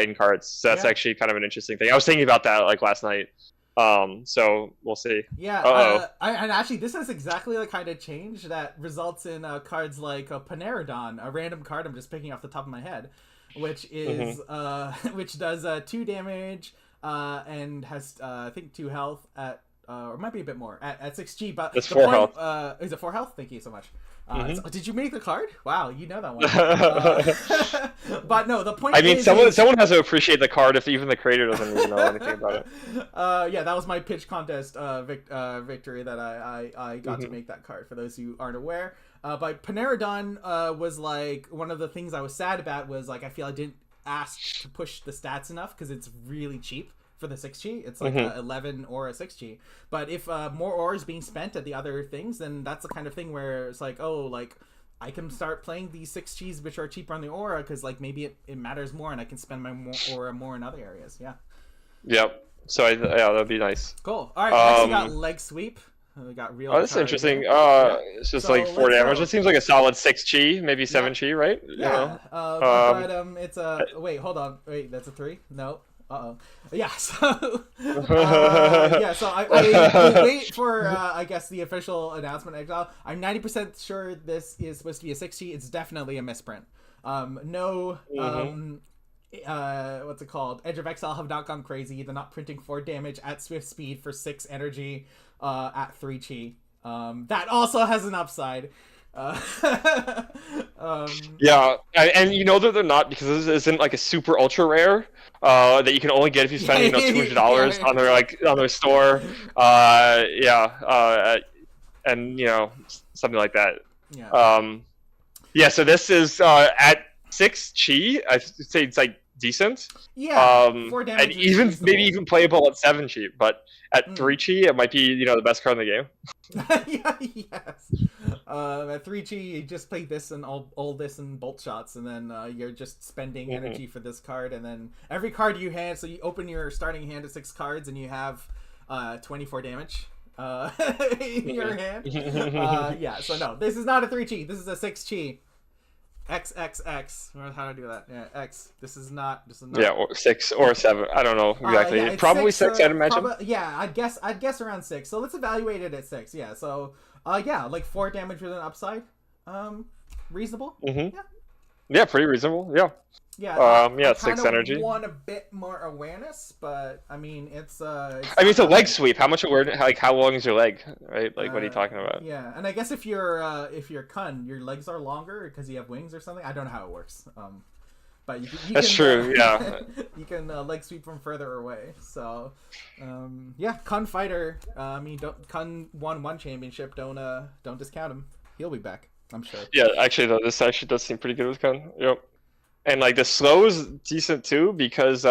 in cards. So that's actually kind of an interesting thing. I was thinking about that like last night. So we'll see. Yeah. And actually, this is exactly the kind of change that results in cards like Paneradon, a random card I'm just picking off the top of my head, which is which does 2 damage. And has I think 2 health at or it might be a bit more at 6 G, but it's 4 health. Is it 4 health? Thank you so much. So, did you make the card? Wow, you know that one. But no, the point. I mean, someone has to appreciate the card if even the creator doesn't even know anything about it. Yeah, that was my pitch contest victory that I got to make that card. For those who aren't aware, but Paneradon was like one of the things I was sad about was like I feel I didn't ask to push the stats enough because it's really cheap for the 6 chi. It's like 11 or a 6 chi. But if more ore is being spent at the other things, then that's the kind of thing where it's like, oh, like I can start playing these 6 chis which are cheaper on the aura because like maybe it matters more and I can spend my aura more in other areas. Yep. So that'd be nice. Cool. All right. Next we got leg sweep. We got real. Oh, that's interesting. It's just like 4 damage. It seems like a solid 6 chi, maybe 7 chi, right? Yeah. But it's a wait. Hold on. Wait, that's a 3. No. Yeah. So. Yeah. So I will wait for I guess the official announcement. Exile. I'm 90% sure this is supposed to be a 6 chi. It's definitely a misprint. No. What's it called? Edge of Exile have not gone crazy. They're not printing 4 damage at swift speed for 6 energy at 3 chi. That also has an upside. Yeah, and you know that they're not because this isn't like a super ultra rare that you can only get if you spend $200 on their store. And something like that. Yeah. So this is at 6 chi. I say it's like decent. 4 damage. And even maybe even playable at 7 chi, but at 3 chi it might be the best card in the game. Yes. At 3 chi you just play this and all this and bolt shots, and then you're just spending energy for this card, and then every card you hand, so you open your starting hand of 6 cards and you have 24 damage in your hand. So no, this is not a 3 chi, this is a 6 chi. XXX. How do I do that? Yeah, X. This is not. Yeah, or 6 or 7. I don't know exactly. Probably 6. I'd imagine. I'd guess around 6. So let's evaluate it at 6. Yeah. So like 4 damage with an upside. Reasonable. Yeah, pretty reasonable. Yeah. Yeah. 6 energy. Want a bit more awareness, but I mean it's it's a leg sweep. How much awareness? Like how long is your leg? Right? Like what are you talking about? Yeah, and I guess if you're Kun, your legs are longer because you have wings or something. I don't know how it works. But you that's can, true. Yeah. You can leg sweep from further away. So, Kun fighter. Kun won 1 championship. Don't discount him. He'll be back, I'm sure. Yeah, actually though, this actually does seem pretty good with Kun. Yep. And like the slow is decent too because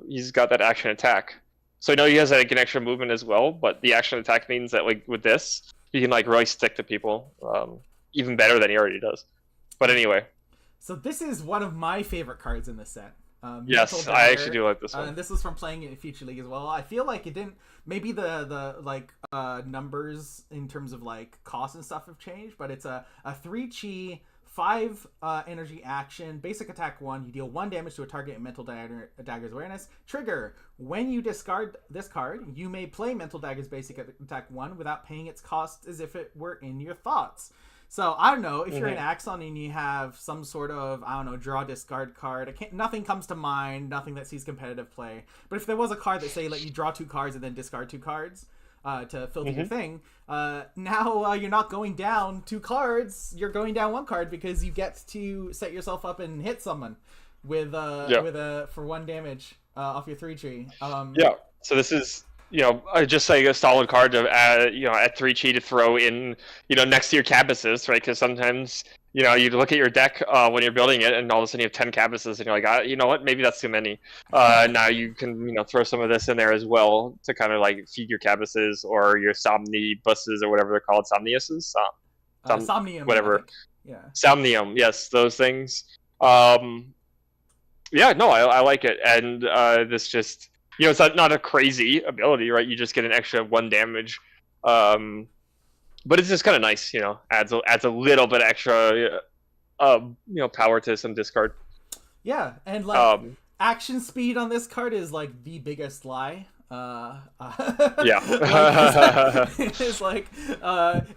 he's got that action attack. So I know he has like an extra movement as well, but the action attack means that like with this, he can like really stick to people even better than he already does. But anyway. So this is one of my favorite cards in the set. Yes, I actually do like this one. And this was from playing it in Future League as well. I feel like it didn't. Maybe the numbers in terms of like cost and stuff have changed, but it's a 3 chi. 5 energy action, basic attack 1. You deal 1 damage to a target in Mental Dagger's awareness. Trigger: when you discard this card, you may play Mental Dagger's basic attack 1 without paying its cost as if it were in your thoughts. So I don't know if you're an Axon and you have some sort of, I don't know, draw discard card. Nothing comes to mind. Nothing that sees competitive play. But if there was a card that say let you draw 2 cards and then discard 2 cards to filter your thing, now you're not going down 2 cards. You're going down 1 card because you get to set yourself up and hit someone with for 1 damage off your 3 chi. Yeah. So this is. Just like a solid card to add, at 3 chi to throw in, next to your Cabuses, right? Because sometimes, you look at your deck when you're building it, and all of a sudden you have 10 Cabuses, and you're like, you know what? Maybe that's too many. Now you can, throw some of this in there as well to kind of like feed your Cabuses or your Somnibuses or whatever they're called, Somniuses, Samnium, whatever. Yeah. Samnium, yes, those things. Yeah, no, I like it, and this just. It's not a crazy ability, right? You just get an extra 1 damage, but it's just kind of nice, adds a little bit extra, power to some discard. Yeah, and like action speed on this card is like the biggest lie. Yeah. It's like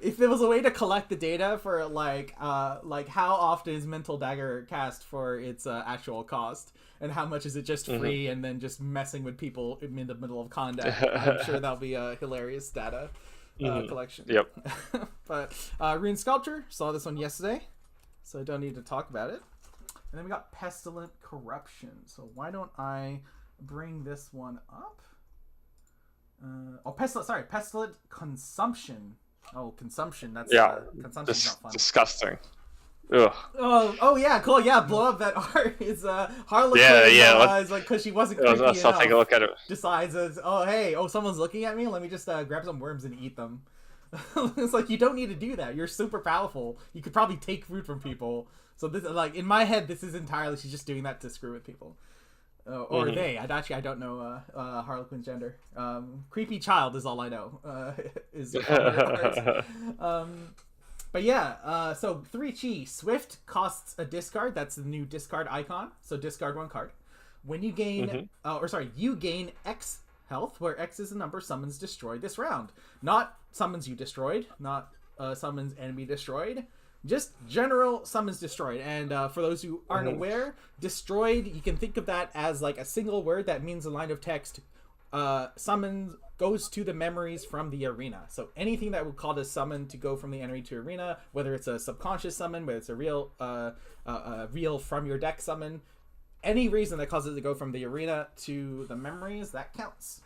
if there was a way to collect the data for like how often is Mental Dagger cast for its actual cost, and how much is it just free and then just messing with people in the middle of combat, I'm sure that'll be a hilarious data collection. Yep. But Rune Sculpture, saw this one yesterday, so I don't need to talk about it. And then we got Pestilent Corruption. So why don't I bring this one up? Pestilent Consumption. Oh, Consumption. That's consumption's not fun. Disgusting. Ugh. Oh yeah, cool. Yeah, blow up that art. It's Harlequin. Is like because she wasn't creepy enough. I'll take a look at it. Decides, someone's looking at me. Let me just grab some worms and eat them. It's like you don't need to do that. You're super powerful. You could probably take food from people. So this, like in my head, this is entirely she's just doing that to screw with people. Or they. I don't know Harlequin's gender. Creepy child is all I know. But yeah, so 3 chi. Swift costs a discard. That's the new discard icon. So discard 1 card. When you gain, you gain X health, where X is the number summons destroyed this round. Not summons you destroyed, not summons enemy destroyed. Just general summons destroyed. And for those who aren't aware, destroyed, you can think of that as like a single word that means a line of text. Summons goes to the memories from the arena. So anything that would cause a summon to go from the enemy to arena, whether it's a subconscious summon, whether it's a real from your deck summon, any reason that causes it to go from the arena to the memories, that counts.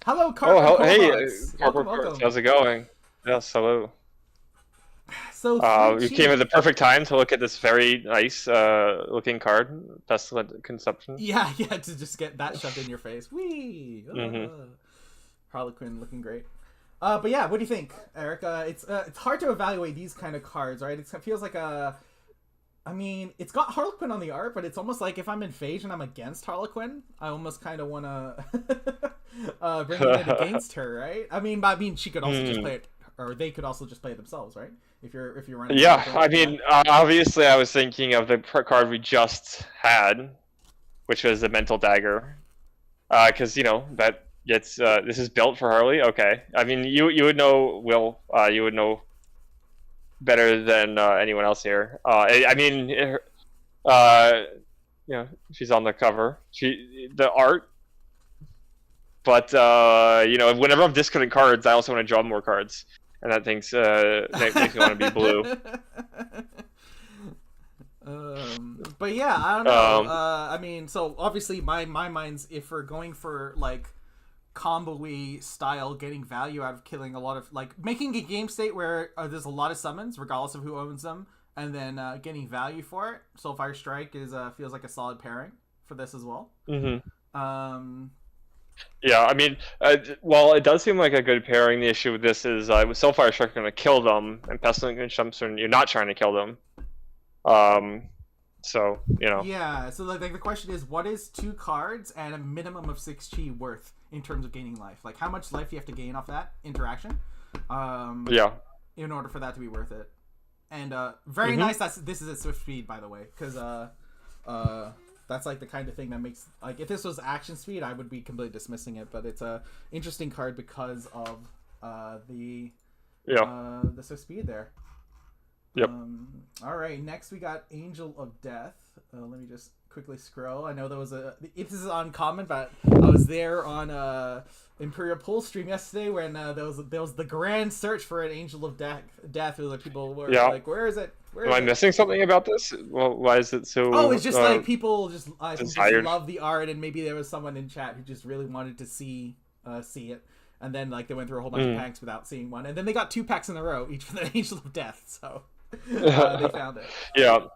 Hello, Carter. Hey, welcome. How's it going? Yes, hello. So you came at the perfect time to look at this very nice looking card, Pestilent Consumption. Yeah, to just get that shoved in your face. Whee! Harlequin looking great. But yeah, what do you think, Eric? It's hard to evaluate these kind of cards, right? It feels like it's got Harlequin on the art, but it's almost like if I'm in Phage and I'm against Harlequin, I almost kind of want to bring it in against her, right? I mean, she could also just play it, or they could also just play it themselves, right? If you're running. Yeah, I mean, obviously, I was thinking of the card we just had, which was the Mental Dagger, because that gets this is built for Harley. Okay, I mean, you would know, Will, you would know better than anyone else here. I mean, she's on the cover. The art, but whenever I'm discarding cards, I also want to draw more cards. And that makes me want to be blue. But yeah, I don't know. I mean, so obviously my mind's, if we're going for like combo-y style, getting value out of killing a lot of, like making a game state where there's a lot of summons, regardless of who owns them, and then getting value for it. Soulfire Strike feels like a solid pairing for this as well. Yeah, I mean, while it does seem like a good pairing, the issue with this is with Soulfire Strike going to kill them, and Pestilent Consumption, you're not trying to kill them. So, Yeah, so like the question is, what is 2 cards and a minimum of 6 chi worth in terms of gaining life? Like, how much life do you have to gain off that interaction? Yeah. In order for that to be worth it. And very nice this is at Swift Speed, by the way, because that's like the kind of thing that makes, like, if this was action speed, I would be completely dismissing it, but it's a interesting card because of the Swift Speed there. Yep. All right, next we got Angel of Death. Let me just quickly scroll. I know this is uncommon, but I was there on Imperial Pool stream yesterday when there was the grand search for an Angel of Death. Like people were like, "Where is it? Am I missing something about this? Well, why is it so? Oh, it's just like people just just love the art, and maybe there was someone in chat who just really wanted to see it. And then like they went through a whole bunch of packs without seeing one, and then they got 2 packs in a row, each for the Angel of Death. So they found it. Yeah.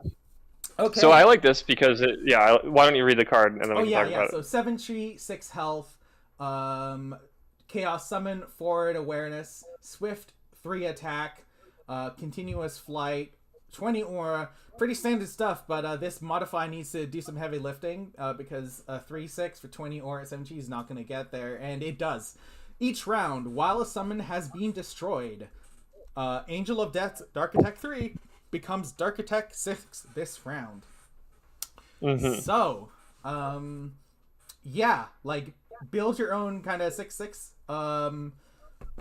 Okay. So I like this because why don't you read the card and then we can talk about it? So 7 tree, 6 health, Chaos Summon, forward awareness, Swift, 3 attack, continuous flight, 20 aura. Pretty standard stuff, but this modify needs to do some heavy lifting because 3/6 for 20 aura at 7 tree is not going to get there, and it does. Each round, while a summon has been destroyed, Angel of Death Dark Attack 3 becomes Dark Attack 6 this round. So, like build your own kind of 6/6,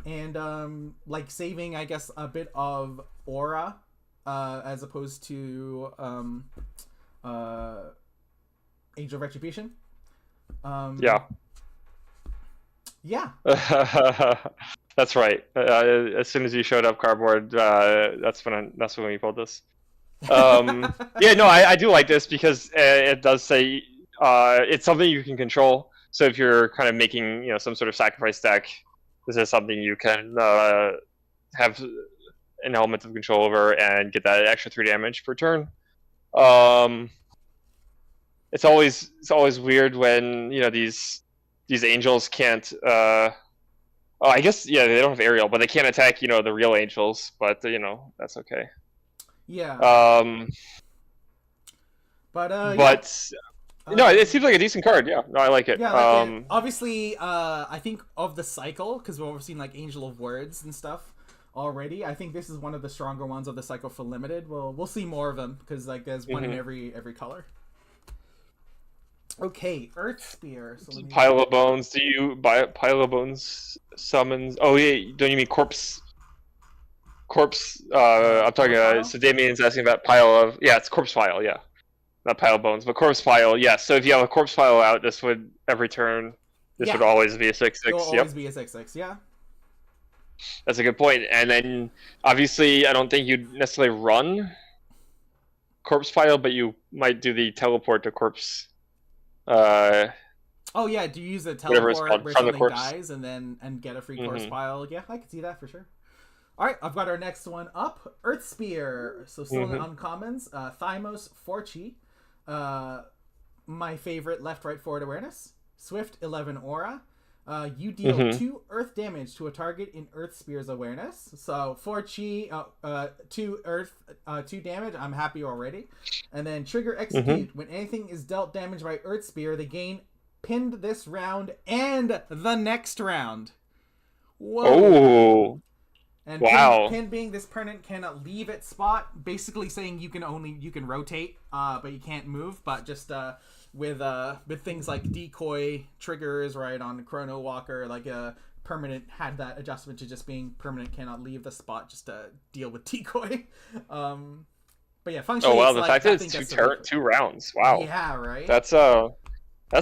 and like saving, I guess, a bit of aura, as opposed to Angel of Retribution. Yeah. That's right. As soon as you showed up, Cardboard, that's when we pulled this. I do like this because it does say it's something you can control. So if you're kind of making some sort of sacrifice deck, this is something you can have an element of control over and get that extra 3 damage per turn. It's always weird when these angels can't I guess they don't have aerial, but they can't attack the real angels, but that's okay. It seems like a decent card. I like it. Obviously, I think of the cycle, because we've seen like Angel of Words and stuff already. I think this is one of the stronger ones of the cycle for limited. We'll see more of them because like there's one in every color. Okay, Earth Spear. So Pile of Bones. Do you buy Pile of Bones summons? Oh yeah, don't you mean Corpse? I'm talking. So Damien's asking about Pile of. Yeah, it's Corpse File. Yeah, not Pile of Bones, but Corpse File. Yeah. So if you have a Corpse File out, this would every turn. This would always be a 6/6. It'll always be a 6/6. Yeah. That's a good point. And then obviously, I don't think you'd necessarily run Corpse File, but you might do the teleport to Corpse. Do you use a teleport where something dies and get a free Corpse File? Yeah, I can see that for sure. Alright, I've got our next one up. Earth Spear. So still in the uncommons. Thymos, Forchi. My favorite, left, right, forward awareness. Swift, 11 aura. You deal 2 earth damage to a target in Earth Spear's awareness. So 4 chi, 2 earth, 2 damage. I'm happy already. And then trigger execute. When anything is dealt damage by Earth Spear, they gain pinned this round and the next round. Whoa. Oh. And wow. Pin being this permanent cannot leave its spot, basically saying you can rotate, but you can't move. But just with things like decoy triggers, right, on Chrono Walker, like permanent had that adjustment to just being permanent cannot leave the spot just to deal with decoy. But yeah, functionally. Oh wow, the fact that it's 2 rounds. Wow. Yeah, right. That's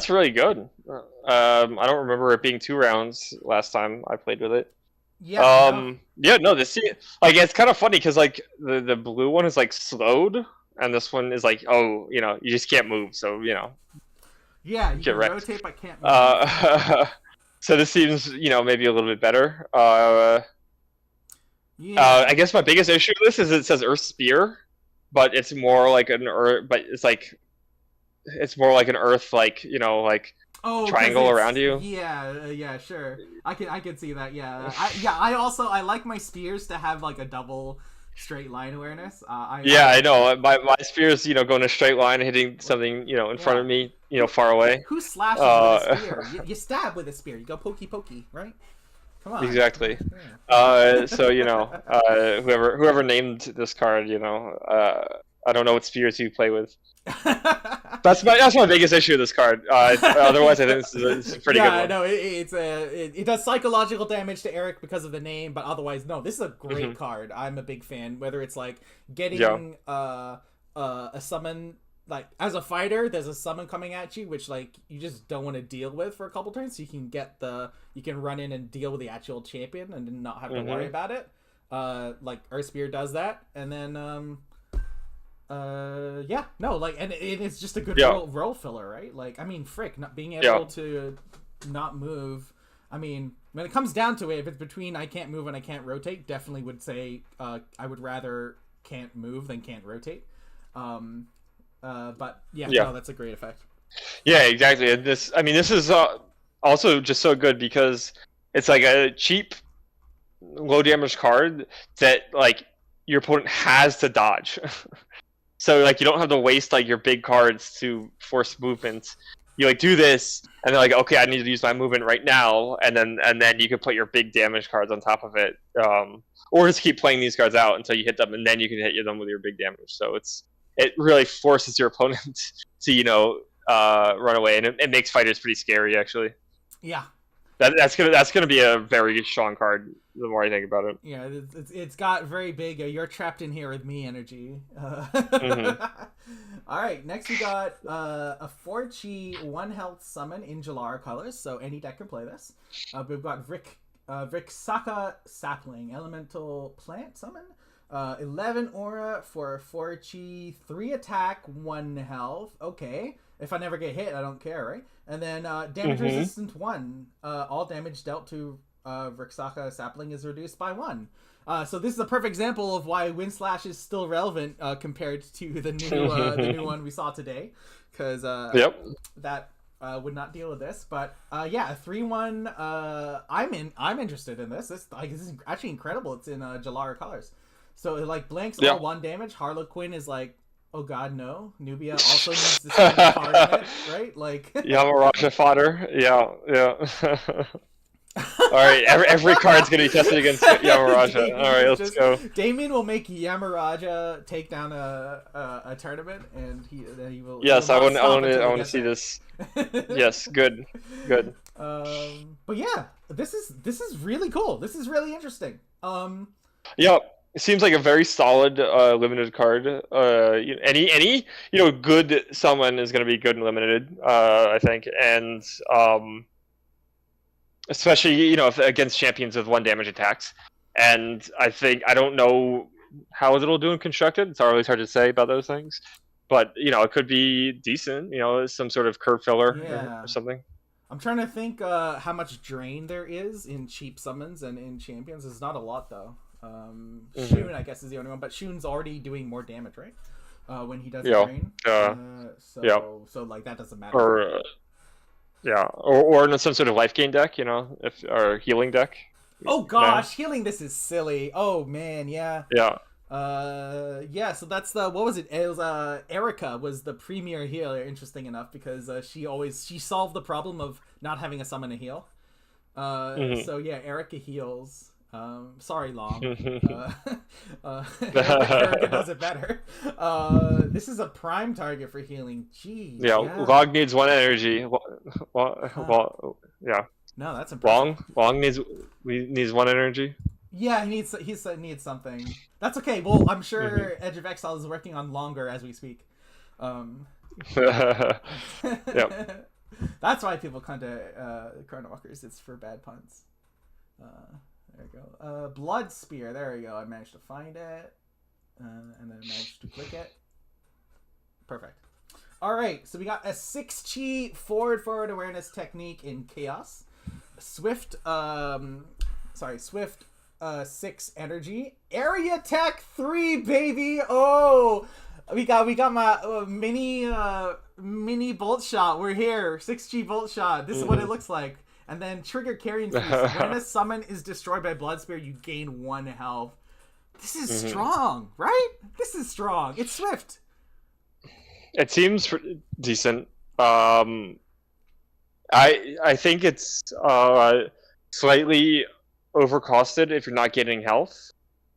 really good. I don't remember it being 2 rounds last time I played with it. Yeah. This it's kind of funny because like the blue one is like slowed, and this one is like you just can't move, so Yeah, you can rotate but can't move. So this seems maybe a little bit better. I guess my biggest issue with this is it says Earth Spear, but it's more like an Earth, but it's more like an Earth triangle around you. Yeah, sure. I can see that. Yeah, I like my spears to have like a double straight line awareness. I know. My spears, go in a straight line, hitting something, in front of me, far away. Who slashes with a spear? You stab with a spear. You go pokey, right? Come on. Exactly. Yeah. So whoever named this card, I don't know what spears you play with. That's my biggest issue with this card. Otherwise, I think this is a pretty good one. No, it does psychological damage to Eric because of the name, but otherwise, no, this is a great card. I'm a big fan. Whether it's like getting a summon, like as a fighter, there's a summon coming at you, which like you just don't want to deal with for a couple turns. So you can run in and deal with the actual champion and not have to worry about it. Like Earthspear does that, and then and it's just a good role filler, right? Like, I mean, frick, not being able to not move. I mean, when it comes down to it, if it's between I can't move and I can't rotate, definitely would say I would rather can't move than can't rotate. But no, that's a great effect. Yeah, exactly. And this is also just so good because it's like a cheap, low damage card that like your opponent has to dodge. So like you don't have to waste like your big cards to force movement. You like do this, and they're like, okay, I need to use my movement right now, and then you can put your big damage cards on top of it, or just keep playing these cards out until you hit them, and then you can hit them with your big damage. So it really forces your opponent to run away, and it makes fighters pretty scary actually. Yeah. That's gonna be a very strong card. The more I think about it. Yeah, it's got very big. You're trapped in here with me energy. All right, next we got a 4-chi 1 health summon in Jalara colors, so any deck can play this. We've got Vriksaka Sapling, elemental plant summon. 11 aura for 4-chi, 3 attack, 1 health. Okay. If I never get hit, I don't care, right? And then damage resistant 1. All damage dealt to Vriksaka Sapling is reduced by 1. So this is a perfect example of why Windslash is still relevant compared to the new one we saw today, because that would not deal with this. But 3/1. I'm interested in this. This is actually incredible. It's in Jalara colors, so it like blanks all 1 damage. Harlequin is like, oh god, no. Nubia also needs to spend a card in it, right? Like Yamaraja fodder. Yeah. All right, every card's gonna be tested against Yamaraja. All right, let's go. Damien will make Yamaraja take down a tournament, and he will. Yes, I want to see this. Yes, good. But yeah, this is really cool. This is really interesting. Yeah, it seems like a very solid limited card. Any good summon is gonna be good and limited. I think, and especially if against champions with 1 damage attacks, and I don't know how it'll do in constructed. It's always hard to say about those things, but it could be decent. Some sort of curve filler or something. I'm trying to think how much drain there is in cheap summons and in champions. It's not a lot though. Shun, I guess, is the only one, but Shun's already doing more damage, right? When he does drain. So like that doesn't matter. Or in some sort of life gain deck, or healing deck. Oh gosh, healing this is silly. Oh man, yeah. Yeah. So that's what was it? It was Erica was the premier healer, interesting enough, because she solved the problem of not having a summon to heal. So yeah, Erica heals. Sorry, Long. Erica does it better. This is a prime target for healing. Jeez. Yeah, Log needs 1 energy. Yeah. No, that's impressive. Long needs 1 energy. Yeah, he needs something. That's okay. Well, I'm sure Edge of Exile is working on longer as we speak. Yep. That's why people come to Chrono Walkers. It's for bad puns. There we go. Blood Spear. There we go. I managed to find it. And then I managed to click it. Perfect. Alright, so we got a 6-chi forward awareness technique in Chaos. Swift 6 energy. Area Tech 3, baby! Oh! We got my mini bolt shot. We're here. 6-chi bolt shot. This is what it looks like. And then trigger carrying feast. When a summon is destroyed by Blood Spear, you gain 1 health. This is strong, right? This is strong. It's Swift. It seems decent. I think it's slightly overcosted if you're not getting health.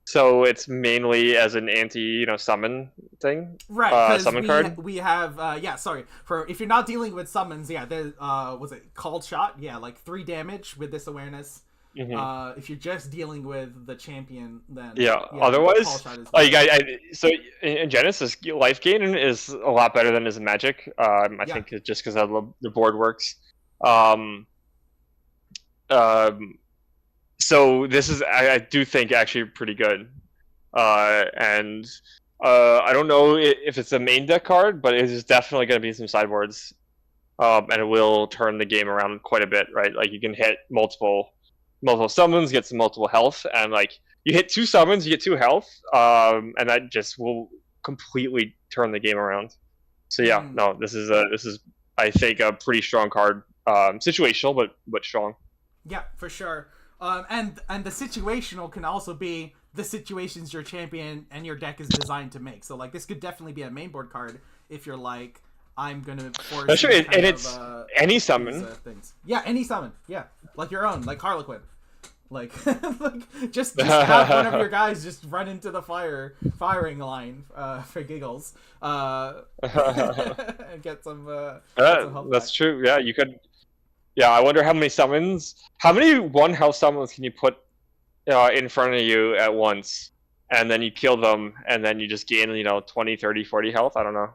So it's mainly as an anti, summon thing, Right, because summon card. we have yeah, sorry, for if you're not dealing with summons, yeah, there's was it called shot? Yeah, like 3 damage with this awareness. If you're just dealing with the champion, then Yeah. yeah, call Otherwise, shot is like better. so in Genesis, life gain is a lot better than is in Magic. I Yeah. think just because how the board works. Um, um, so this is I do think actually pretty good. And I don't know if it's a main deck card, but it is definitely going to be some sideboards. And it will turn the game around quite a bit, right? Like you can hit multiple summons, get some multiple health, and like you hit 2 summons, you get 2 health, and that just will completely turn the game around. So yeah, Mm. no, this is I think a pretty strong card, situational but strong. Yeah, for sure. And the situational can also be the situations your champion and your deck is designed to make. So like this could definitely be a main board card if you're like, I'm gonna force That's true, these and kind it's any these summon. things. Yeah, any summon. Yeah, like your own, like Harlequin. Like, like just have one of your guys just run into the firing line for giggles, and get some health That's back. true. Yeah, you could. Yeah, I wonder how many 1 health summons can you put in front of you at once, and then you kill them, and then you just gain 20, 30, 40 health. I don't know.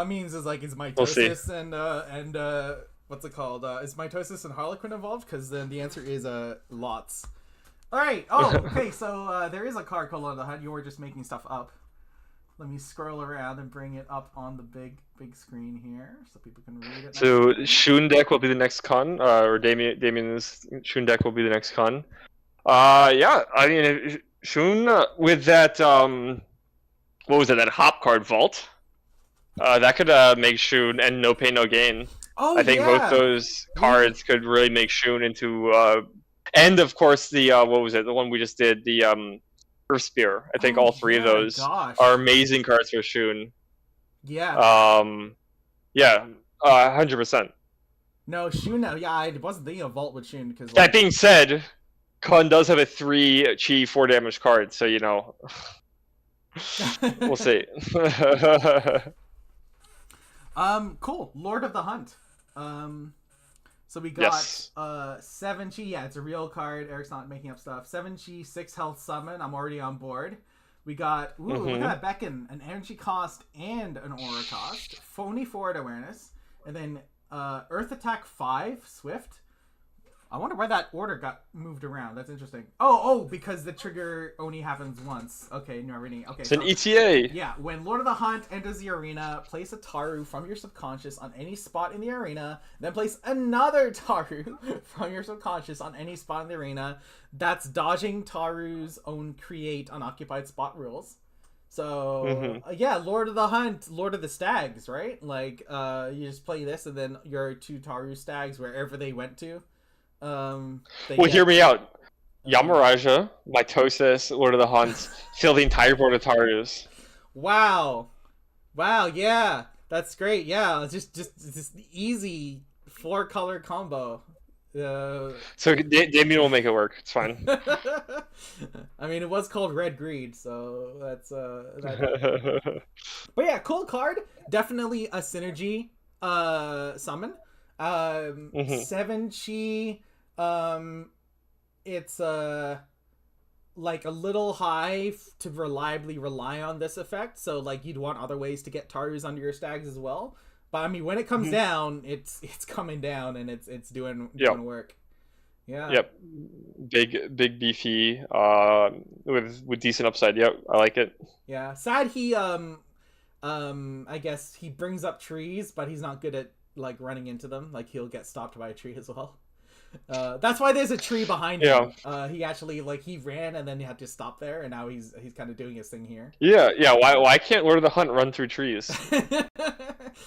Means is like is We'll see. mitosis and what's it called? Is mitosis and Harlequin involved? Because then the answer is lots. All right. Oh, okay. So there is a card called on the Hunt. You were just making stuff up. Let me scroll around and bring it up on the big screen here so people can read it. So Shun deck will be the next con, or Damien's Shun deck will be the next con. Yeah, I mean Shun with that what was it, that hop card vault? That could make Shun and no pain no gain. Oh I think both yeah. those cards could really make Shun into and of course the what was it, the one we just did, the Earth Spear. I think Oh, all 3 of yeah, those gosh. are amazing cards for Shun. Yeah. Yeah, 100%. No, Shun. Yeah, I wasn't thinking of Vault with Shun because That like. being said, Kun does have a 3 chi 4 damage card, so we'll see. Cool. Lord of the Hunt. So we got Yes. 7 chi. Yeah, it's a real card. Eric's not making up stuff. 7 chi, 6 health summon. I'm already on board. We got look at that beckon, an energy cost and an aura cost. Phony forward awareness, and then Earth attack 5 swift. I wonder why that order got moved around. That's interesting. Oh, because the trigger only happens once. Okay, no, reading. Okay, It's an ETA. yeah, when Lord of the Hunt enters the arena, place a Taru from your subconscious on any spot in the arena, then place another Taru from your subconscious on any spot in the arena. That's dodging Taru's own create unoccupied spot rules. So yeah, Lord of the Hunt, Lord of the Stags, right? Like you just play this and then your 2 Taru Stags wherever they went to. Hear me out. Yamaraja, Mitosis, Lord of the Hunt, fill the entire board of Tarus. Wow, yeah, that's great. Yeah, it's just easy 4-color combo. So Damien will make it work. It's fine. I mean, it was called Red Greed, so that's But yeah, cool card. Definitely a synergy summon. 7 chi. It's like a little high to reliably rely on this effect, so like you'd want other ways to get Tarus under your stags as well. But I mean, when it comes down, it's coming down and it's doing work. Yeah. Yep. Big beefy with decent upside. Yep, I like it. Yeah. Sad he I guess he brings up trees, but he's not good at like running into them. Like he'll get stopped by a tree as well. That's why there's a tree behind him. He actually he ran and then he had to stop there, and now he's kind of doing his thing here. Yeah. Why can't Lord of the Hunt run through trees?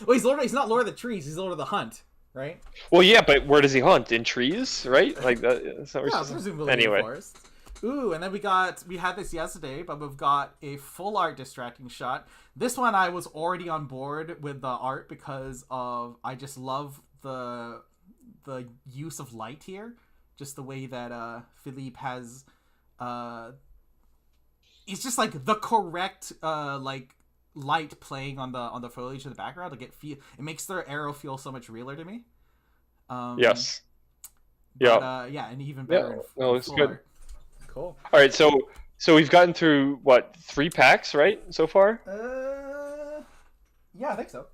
Well, he's not Lord of the Trees. He's Lord of the Hunt, right? Well, yeah, but where does he hunt? In trees, right? Like that's not presumably anyway. In the forest. Ooh, and then we had this yesterday, but we've got a full art distracting shot. This one I was already on board with the art because of I just love the use of light here, just the way that Philippe has it's just like the correct like light playing on the foliage in the background. Like it makes their arrow feel so much realer to me. Yes. But, yeah, and even better. No, it's good. Art. Cool. All right, so we've gotten through what 3 packs, right, so far? Yeah, I think so.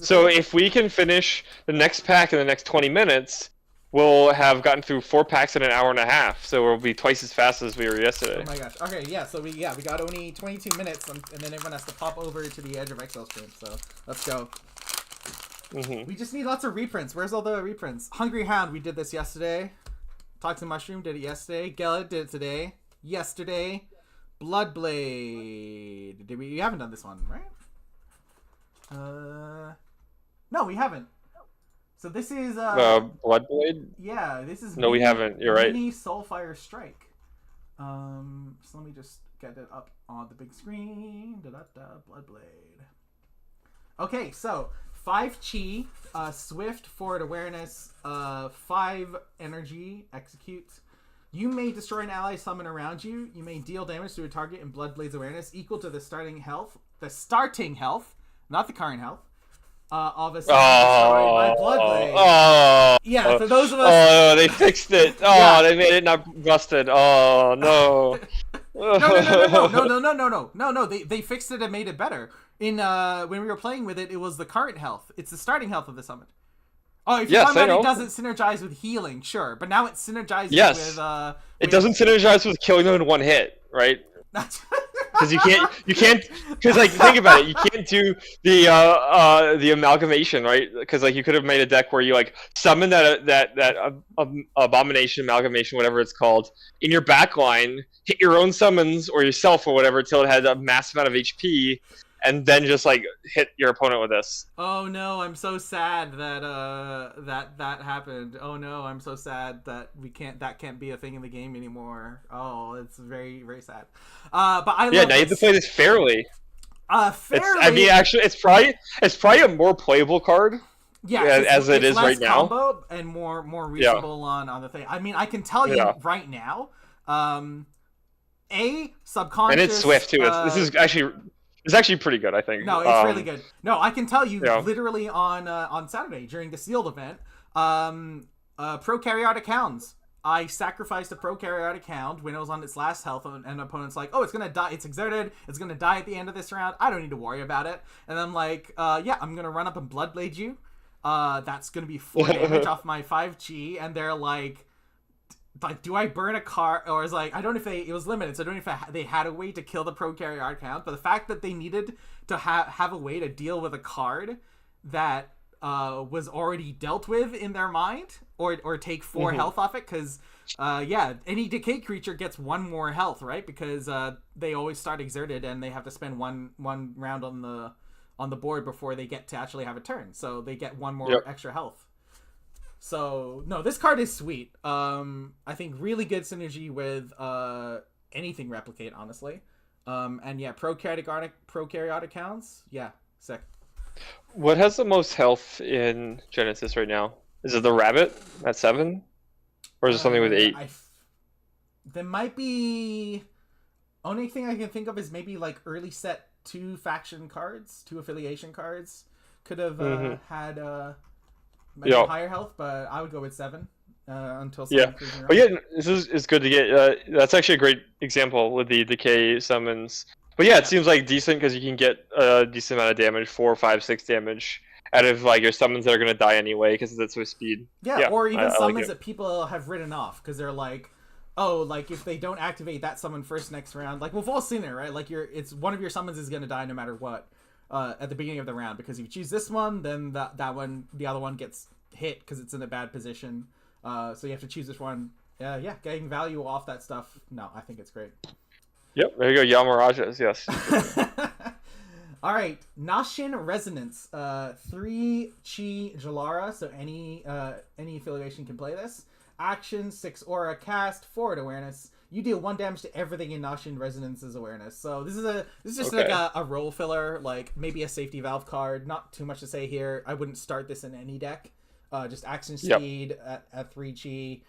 So if we can finish the next pack in the next 20 minutes, we'll have gotten through 4 packs in an hour and a half. So we'll be twice as fast as we were yesterday. Oh my gosh. Okay, yeah. So we got only 22 minutes, and then everyone has to pop over to the Edge of Exile stream. So let's go. We just need lots of reprints. Where's all the reprints? Hungry Hound, we did this yesterday. Toxic Mushroom did it yesterday. Gellet did it today. Yesterday. Bloodblade. We haven't done this one, right? No, we haven't. So this is Bloodblade? Yeah, this is No, we haven't. You're right. Mini Soulfire Strike. So let me just get it up on the big screen. Bloodblade. Okay, so 5 chi, swift, forward awareness, 5 energy, execute. You may destroy an ally summon around you. You may deal damage to a target in Bloodblade's awareness equal to the starting health, not the current health, of a summon destroyed by Bloodblade. Yeah, for those of us... Oh, they fixed it. Oh, yeah. They made it not busted. Oh, no. No. They fixed it and made it better. When we were playing with it, it was the current health. It's the starting health of the summon. Oh, if you find out it doesn't synergize with healing, sure. But now it synergizes with... It doesn't synergize with killing them in one hit, right? Because you can't, because like think about it, you can't do the amalgamation, right? Because like you could have made a deck where you like summon that abomination, amalgamation, whatever it's called, in your backline, hit your own summons or yourself or whatever until it had a massive amount of HP, and then just like hit your opponent with this. Oh no, I'm so sad that that happened. Oh no, I'm so sad that that can't be a thing in the game anymore. Oh, it's very, very sad. But I love now you have to play this fairly. Fairly. I mean, actually, it's probably a more playable card. Yeah, as it is right now, combo and more reasonable on the thing. I mean, I can tell you right now, subconscious, and it's swift too. It's actually pretty good, I think. No, it's really good. No, I can tell you literally on Saturday during the sealed event, prokaryotic hounds. I sacrificed a prokaryotic hound when it was on its last health, and opponent's like, "Oh, it's gonna die. It's exerted. It's gonna die at the end of this round. I don't need to worry about it." And I'm like, "Yeah, I'm gonna run up and bloodblade you. That's gonna be 4 damage off my 5 chi." And they're like, do I burn a card? Or is like, I don't know if it was limited, so I don't know if they had a way to kill the prokaryotic hound. But the fact that they needed to have a way to deal with a card that was already dealt with in their mind, or take 4 health off it, because any decay creature gets 1 more health, right? Because they always start exerted and they have to spend one round on the board before they get to actually have a turn, so they get 1 more extra health. So no, this card is sweet. I think really good synergy with anything replicate, honestly. And yeah, prokaryotic hounds, sick. What has the most health in Genesis right now? Is it the rabbit at 7? Or is it something with 8? There might be... Only thing I can think of is maybe like early set 2 faction cards, 2 affiliation cards. Could have had higher health, but I would go with 7 until 7. But yeah, this is good to get. That's actually a great example with the decay summons. But yeah, it seems like decent because you can get a decent amount of damage, 4, 5, 6 damage out of like your summons that are gonna die anyway because it's with speed. Yeah, or even summons that people have written off because they're like, oh, like if they don't activate that summon first next round, like we've all seen it, right? Like it's one of your summons is gonna die no matter what at the beginning of the round, because if you choose this one, then the other one gets hit because it's in a bad position. So you have to choose this one. Getting value off that stuff. No, I think it's great. Yep, there you go, Yamarajas, yes. All right, Nashin Resonance, 3 Chi Jalara, so any affiliation can play this. Action, 6 aura, cast, forward awareness. You deal 1 damage to everything in Nashin Resonance's awareness. So this is just like a role filler, like maybe a safety valve card. Not too much to say here. I wouldn't start this in any deck. Just action speed at 3 chi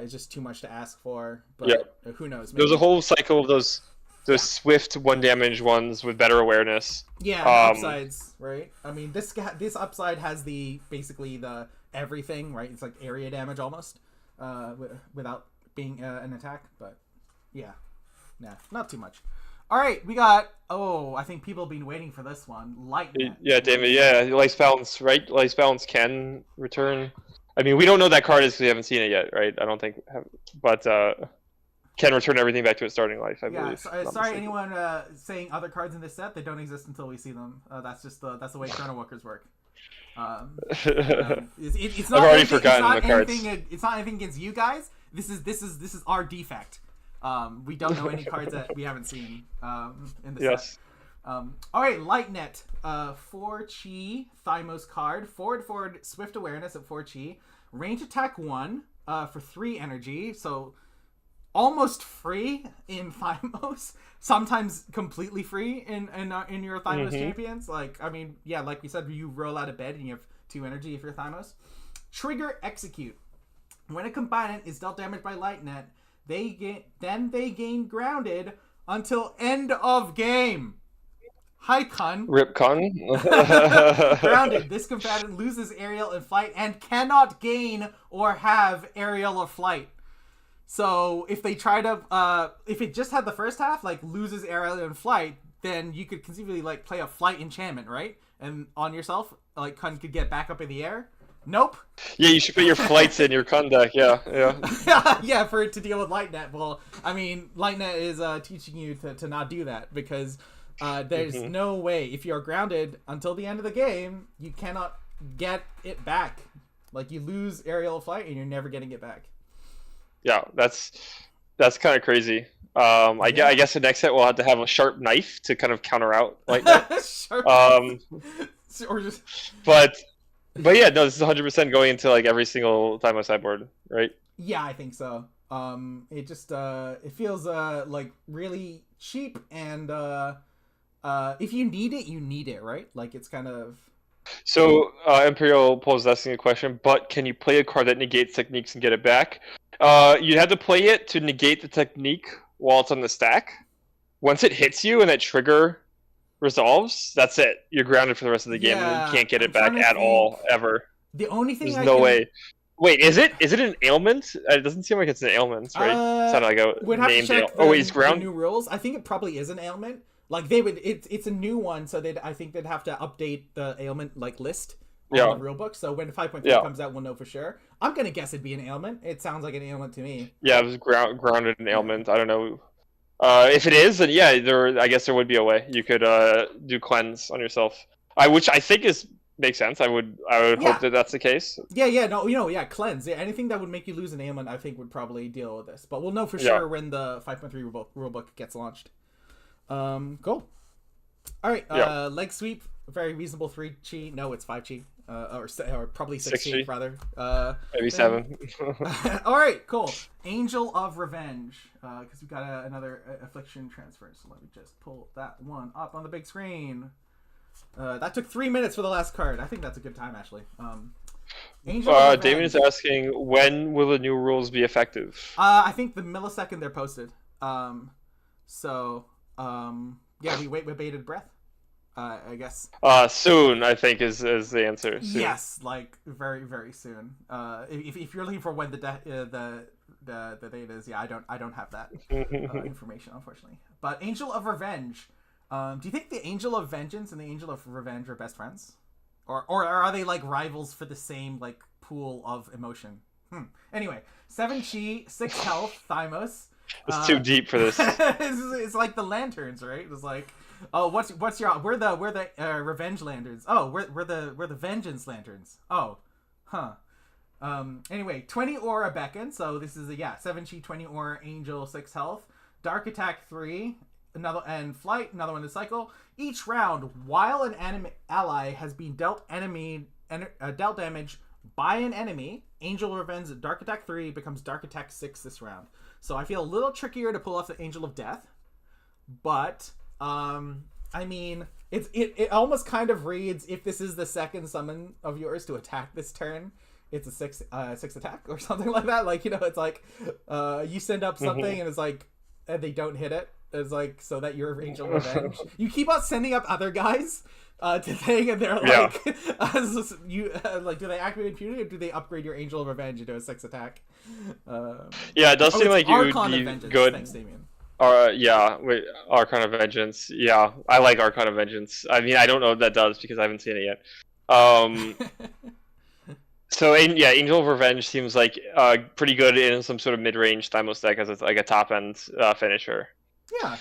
is just too much to ask for. But who knows? Maybe. There's a whole cycle of those those swift 1 damage ones with better awareness. Yeah, upsides, right? I mean, this upside has basically the everything, right? It's like area damage almost, without being an attack. But yeah, nah, not too much. All right, we got. Oh, I think people have been waiting for this one. Lightning. Yeah, David. Yeah, Life Balance, right? Life Balance can return. I mean, we don't know what that card is because we haven't seen it yet, right? I don't think, but can return everything back to its starting life. I believe. Sorry, anyone saying other cards in this set, they don't exist until we see them. That's just that's the way Chrono Walkers work. It's not. I've already forgotten the cards. It's not anything against you guys. This is our defect. We don't know any cards that we haven't seen in the set. All right, Lightnet, 4 chi Thymos card, forward swift awareness at 4 chi, range attack 1 for 3 energy, so almost free in Thymos, sometimes completely free in your Thymos champions. Like, I mean, yeah, like we said, you roll out of bed and you have 2 energy if you're Thymos. Trigger Execute. When a combatant is dealt damage by Lightnet, they gain grounded until end of game. Hi, Kun. Rip Kun. Grounded. This combatant loses aerial and flight and cannot gain or have aerial or flight. So if they try to, if it just had the first half, like loses aerial and flight, then you could conceivably like play a flight enchantment, right? And on yourself, like Kun could get back up in the air. Nope. Yeah, you should put your flights in your Kun deck. Yeah. Yeah, for it to deal with Lightnet. Well, I mean, Lightnet is teaching you to not do that because there's no way, if you're grounded until the end of the game, you cannot get it back. Like, you lose aerial flight and you're never getting it back. Yeah, that's kind of crazy. I guess the next set we'll have to have a sharp knife to kind of counter out Lightnet. Or just... But yeah, no, this is 100% going into like every single Thymos sideboard, right? Yeah, I think so. It just it feels like really cheap, and if you need it, you need it, right? Like, it's kind of... So Imperial Pole is asking a question, but can you play a card that negates techniques and get it back? You'd have to play it to negate the technique while it's on the stack. Once it hits you and that trigger resolves, that's it. You're grounded for the rest of the game, and you can't get it back at all, ever. The only thing There's no way. Wait, is it an ailment? It doesn't seem like it's an ailment, right? It sounded like a named ailment. Oh, wait, he's ground. New rules. I think it probably is an ailment. Like, it's a new one, so I think they'd have to update the ailment like list on the rule book. So when 5.3 comes out, we'll know for sure. I'm gonna guess it'd be an ailment. It sounds like an ailment to me. Yeah, it was grounded in ailment. I don't know. If it is, then yeah, I guess there would be a way you could do cleanse on yourself. Which I think makes sense. I would hope that that's the case. Yeah, cleanse. Yeah, anything that would make you lose an ailment, I think would probably deal with this. But we'll know for sure when the 5.3 rulebook gets launched. Cool. All right. Leg sweep, very reasonable 3 chi. No, it's 5 chi. Or probably 6 chi rather. Maybe 7. All right, cool. Angel of Revenge, because we've got another affliction transfer. So let me just pull that one up on the big screen. That took 3 minutes for the last card. I think that's a good time, actually. Angel of Revenge. Damon is asking, when will the new rules be effective? I think the millisecond they're posted. Yeah, we wait with bated breath. I guess. Soon, I think is the answer. Soon. Yes, like very, very soon. If you're looking for when the date is, yeah, I don't have that information, unfortunately. But Angel of Revenge. Do you think the Angel of Vengeance and the Angel of Revenge are best friends, or are they like rivals for the same like pool of emotion? Anyway, 7 chi, 6 health, Thymos. It's too deep for this. It's like the lanterns, right? It's like, oh, what's your we're the revenge lanterns. Oh, we're the vengeance lanterns. Oh, huh. Anyway, 20 aura beckon. So this is 7 chi, 20 aura, angel, 6 health, dark attack 3, another, and flight, another one to cycle. Each round, while an enemy ally has been dealt damage by an enemy, Angel Revenge Dark Attack 3 becomes Dark Attack 6 this round. So I feel a little trickier to pull off the Angel of Death, but I mean, it almost kind of reads, if this is the second summon of yours to attack this turn, it's a 6 attack or something like that. Like, you know, it's like you send up something and it's like, and they don't hit it, It's like so that your Angel of Revenge. You keep on sending up other guys to thing, and they're Yeah. like, do they activate impunity or do they upgrade your Angel of Revenge into a 6 attack? Yeah, it does seem it's like you would Archon be of Vengeance. good. Thanks, Damien. Yeah, wait, Archon of Vengeance. Yeah, I like Archon of Vengeance. I mean, I don't know what that does because I haven't seen it yet. So yeah, Angel of Revenge seems like pretty good in some sort of mid-range Thymos deck as it's like a top-end finisher. Yeah.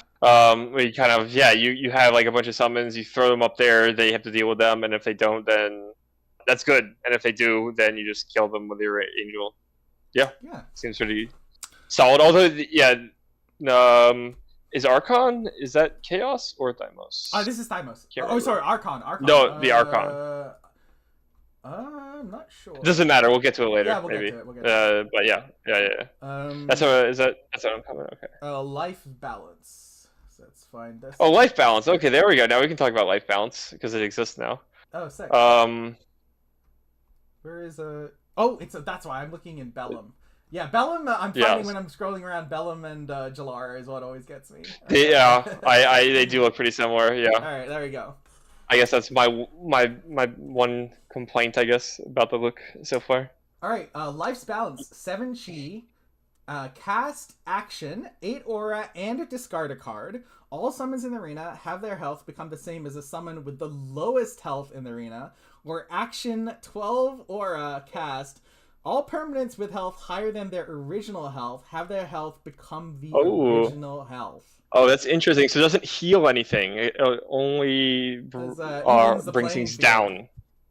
Where you kind of you have like a bunch of summons, you throw them up there, they have to deal with them, and if they don't, then that's good. And if they do, then you just kill them with your Angel. Yeah. Seems pretty solid. Although is Archon, is that Chaos or Thymos? This is Thymos. Oh, sorry, Archon. No, the Archon. I'm not sure. Doesn't matter. We'll get to it later. Yeah, we'll maybe. Get to it. But yeah. That's what I'm coming. Okay. Life balance. So that's fine. Oh, life balance. Okay, there we go. Now we can talk about life balance because it exists now. Oh, sick. Where is Oh, that's why I'm looking in Bellum. Yeah, Bellum. I'm finding when I'm scrolling around, Bellum and Jalara is what always gets me. Yeah, they do look pretty similar. Yeah. All right, there we go. I guess that's my one complaint, I guess, about the look so far. All right, life's balance: 7 chi, cast action, 8 aura, and discard a card. All summons in the arena have their health become the same as a summon with the lowest health in the arena. Or action 12 aura cast. All permanents with health higher than their original health have their health become the original health. Oh, that's interesting. So it doesn't heal anything. It only brings things down.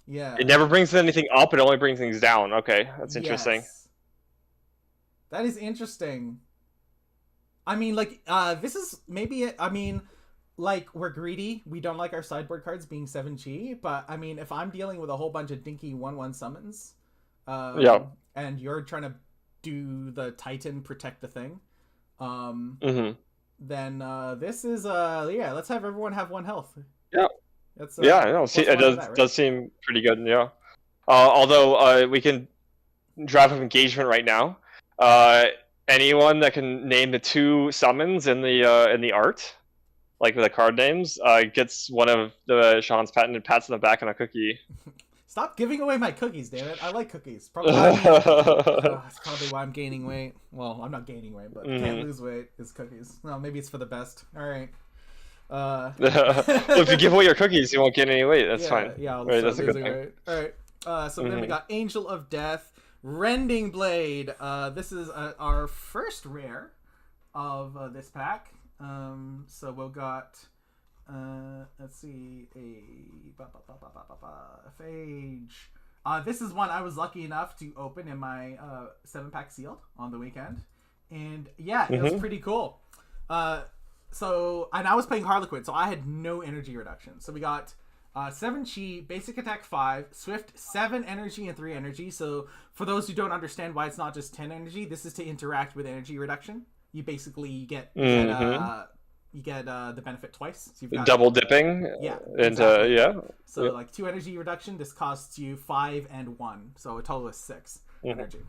Yeah. It never brings anything up. It only brings things down. Okay, that's interesting. Yes. That is interesting. I mean, like, this is maybe... I mean, like, we're greedy. We don't like our sideboard cards being 7 chi. But, I mean, if I'm dealing with a whole bunch of dinky 1/1 summons... and you're trying to do the Titan protect the thing... then this is let's have everyone have 1 health. Yeah. That's it does seem pretty good. Yeah. Although we can draft of engagement right now. Anyone that can name the 2 summons in the art, like with the card names, gets one of the Sean's patented pats on the back and a cookie. Stop giving away my cookies, damn it! I like cookies. Probably that's probably why I'm gaining weight. Well, I'm not gaining weight, but can't lose weight is cookies. No, maybe it's for the best. All right. Well, if you give away your cookies, you won't gain any weight. That's fine. Yeah, right, that's a good thing. Weight. All right. So then we got Angel of Death, Rending Blade. This is our first rare of this pack. So we'll got. Let's see, Phage. This is one I was lucky enough to open in my 7-pack sealed on the weekend, and it was pretty cool. So I was playing Harlequin, so I had no energy reduction. So we got 7 chi, basic attack 5, swift 7 energy and 3 energy. So for those who don't understand why it's not just 10 energy, this is to interact with energy reduction. You basically get the benefit twice. So you've got double dipping. Yeah. And exactly. So like 2 energy reduction, this costs you 5 and 1, so a total of 6 energy.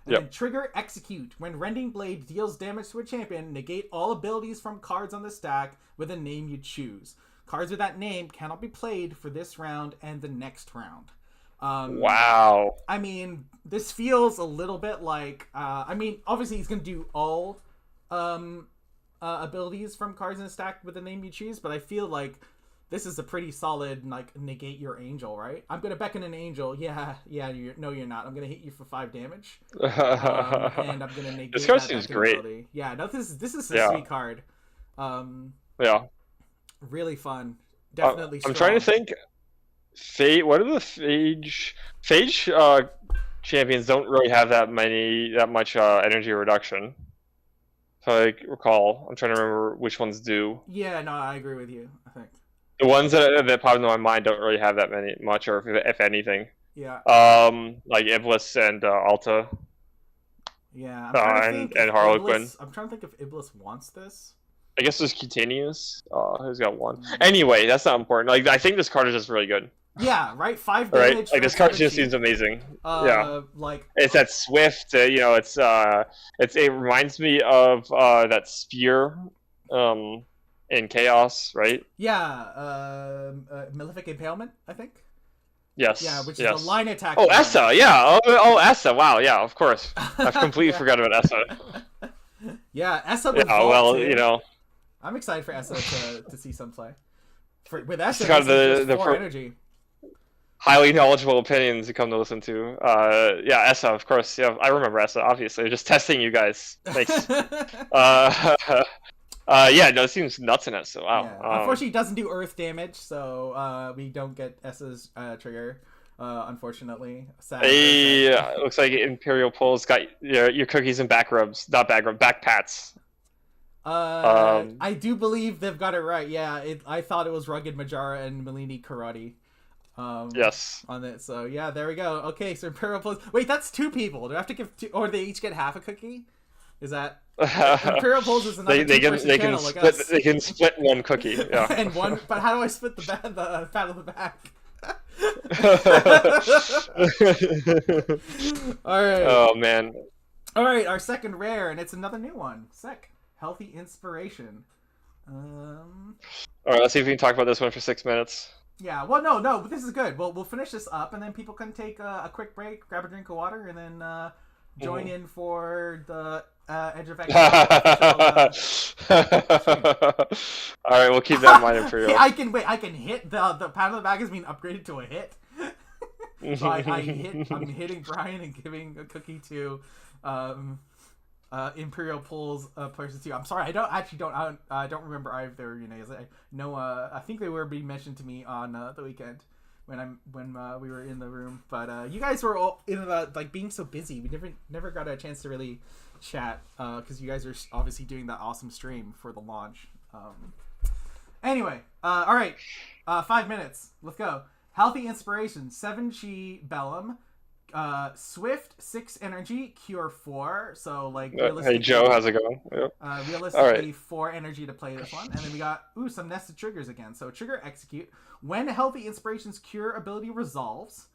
And then trigger execute. When Rending Blade deals damage to a champion, negate all abilities from cards on the stack with a name you choose. Cards with that name cannot be played for this round and the next round. Wow. I mean, this feels a little bit like obviously he's gonna do all abilities from cards in the stack with the name you choose, but I feel like this is a pretty solid negate your angel, right? I'm gonna beckon an angel. Yeah. You're not. I'm gonna hit you for 5 damage, and I'm gonna negate. This card seems great. Ability. Yeah, no, this is a sweet card. Really fun. Definitely. I'm trying to think. What are the Phage champions? Don't really have that much energy reduction. If I recall, I'm trying to remember which ones do. Yeah, no, I agree with you. I think the ones that pop into my mind don't really have that much, or if anything. Yeah. Like Iblis and Alta. Yeah. And Harlequin. I'm trying to think if Iblis wants this. I guess it's Cutaneous. He's got 1. Anyway, that's not important. Like, I think this card is just really good. Yeah, right. 5 damage. Right? Like, this card just seems amazing. Like it's that swift. It reminds me of that spear in Chaos, right? Yeah, Malefic Impalement, I think. Yeah, Yes, which is the yes. line attack Oh, one. Essa, yeah. Oh, Essa. Wow, yeah, of course. I've completely Yeah. forgot about Essa. Yeah, Essa with Yeah, Vault well, too. I'm excited for Essa to see some play. With she's Essa, got this is just the 4 energy. highly knowledgeable opinions to come to listen to. Yeah, Essa, of course. Yeah, I remember Essa. Obviously, just testing you guys. Thanks. Uh, yeah, no, it seems nuts in Essa. Wow. Yeah, unfortunately, it doesn't do earth damage, so we don't get Essa's trigger. Unfortunately, sad. Very sad. Looks like Imperial Pole's got your cookies and back rubs, not back rub, back pats. I do believe they've got it right. Yeah, I thought it was Rugged Majara and Melini Karate. Yes. On it. So yeah, there we go. Okay, so Imperial Pulse. Wait, that's 2 people. Do I have to give 2, or they each get half a cookie? Is that Imperial Pulse is another two-person channel like us. They can split one cookie. Yeah. And one, but how do I split the fat of the back? All right. Oh man. All right, our second rare, and it's another new one. Sick. Healthy Inspiration. All right, let's see if we can talk about this one for 6 minutes. Yeah, well, no, this is good. We'll finish this up, and then people can take a quick break, grab a drink of water, and then join in for the Edge of X. All right, we'll keep that in mind, Imperial. I can hit the pound of the bag has been upgraded to a hit. So I'm hitting Brian and giving a cookie to Imperial Pulls person 2. I'm sorry, I don't remember either of their names. I know I think they were being mentioned to me on the weekend when we were in the room. But you guys were all in like being so busy. We never got a chance to really chat because you guys are obviously doing that awesome stream for the launch. Anyway, all right, 5 minutes. Let's go. Healthy Inspiration, 7 Chi Bellum. Swift 6 energy, cure 4. So like hey Joe, how's it going? Yep. Realistically, right. 4 energy to play this one, and then we got some nested triggers again. So trigger execute when Healthy Inspiration's cure ability resolves.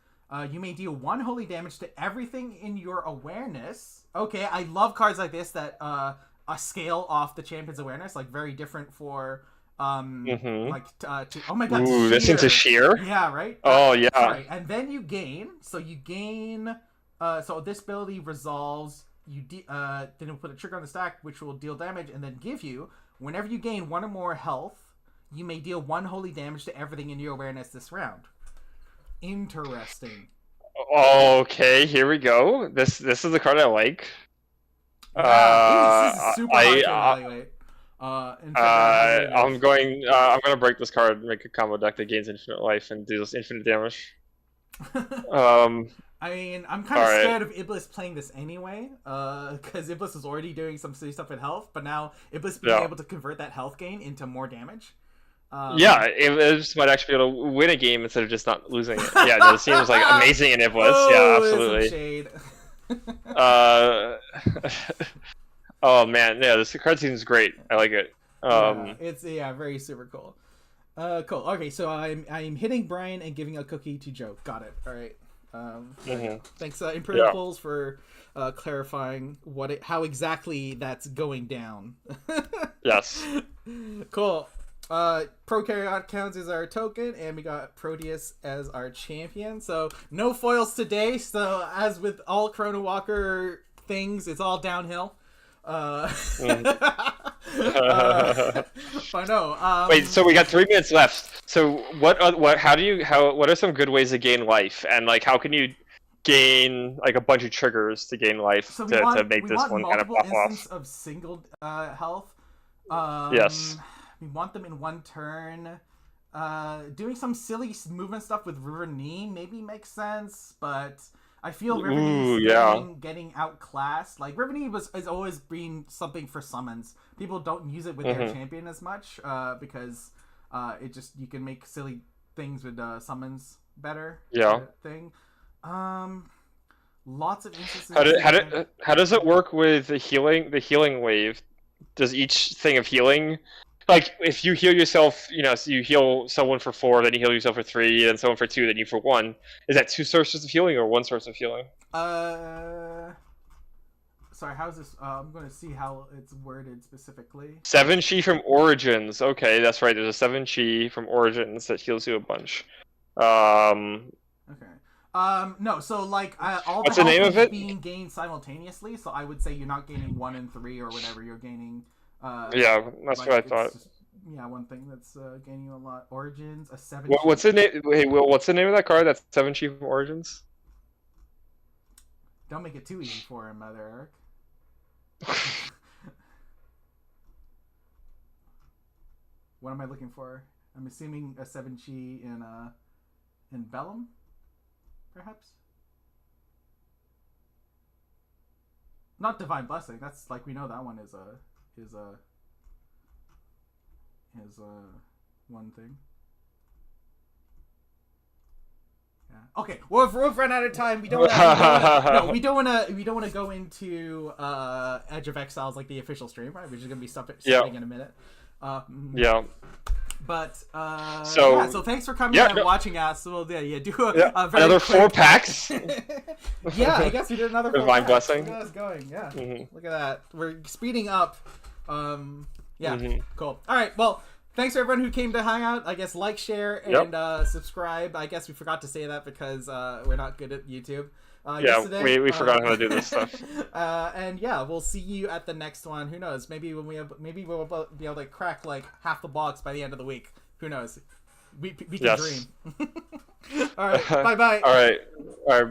You may deal 1 holy damage to everything in your awareness. Okay, I love cards like this that scale off the champion's awareness, like very different for. Oh my god! Ooh, this into sheer. Yeah, right. Oh yeah. Right, and then you gain. So this ability resolves. Then you'll put a trigger on the stack, which will deal damage, and then give you whenever you gain 1 or more health, you may deal 1 holy damage to everything in your awareness this round. Interesting. Okay, here we go. This is the card I like. Yeah, this is super hard to evaluate. I'm gonna break this card and make a combo deck that gains infinite life and deals infinite damage. I mean, I'm kind of scared of Iblis playing this anyway, because Iblis is already doing some silly stuff with health, but now Iblis being able to convert that health gain into more damage. Iblis might actually be able to win a game instead of just not losing it. Yeah, no, it seems like amazing in Iblis. Yeah, absolutely. Shade. Oh man, yeah, this card seems great. I like it. It's very super cool. Cool. Okay, so I'm hitting Brian and giving a cookie to Joe. Got it. All right. Thanks, Imperial Pulls, for clarifying how exactly that's going down. Yes. Cool. Prokaryote counts as our token, and we got Proteus as our champion. So no foils today. So as with all Chrono Walker things, it's all downhill. But no. Wait, so we got 3 minutes left. So what are some good ways to gain life, and like how can you gain like a bunch of triggers to gain life to make this one kind of pop off? Of single health. Yes. We want them in 1 turn. Doing some silly movement stuff with River Knee maybe makes sense, but I feel River Knee getting outclassed. Like River Knee has always been something for summons. People don't use it with their champion as much because you can make silly things with summons better. Yeah. Thing. Lots of instances. How does it work with the healing wave? Does each thing of healing, like if you heal yourself, so you heal someone for 4, then you heal yourself for 3, then someone for 2, then you for 1. Is that 2 sources of healing or 1 source of healing? So sorry, how's this? I'm going to see how it's worded specifically. 7 chi from Origins. Okay, that's right. There's a 7 chi from Origins that heals you a bunch. Okay. No, so like all What's the the health name is of it? being gained simultaneously, so I would say you're not gaining 1 and 3 or whatever you're gaining. Yeah, that's like, what I thought. just, yeah, one thing that's gaining you a lot. Origins, a 7. What's the name? Hey, Will, what's the name of that card? That's 7 chi from Origins. Don't make it too easy for him, Mother Eric. What am I looking for? I'm assuming a 7 chi in Bellum, perhaps. Not Divine Blessing. That's like we know that one is one thing. Yeah. Okay. Well, if we've run out of time, we don't want to go into Edge of Exiles like the official stream, right? We're just gonna be starting in a minute. Yeah. But so thanks for coming and watching us. We'll do a very another quick 4 packs. Yeah, I guess we did another 4 Divine packs. Blessing. Look at us going. Yeah, Look at that. We're speeding up. Cool. All right. Well, thanks for everyone who came to hang out. I guess like, share, and subscribe. I guess we forgot to say that because we're not good at YouTube. We forgot how to do this stuff. And yeah, we'll see you at the next one. Who knows? Maybe we'll be able to crack like half the box by the end of the week. Who knows? We can dream. All right. Bye bye. All right. Bye.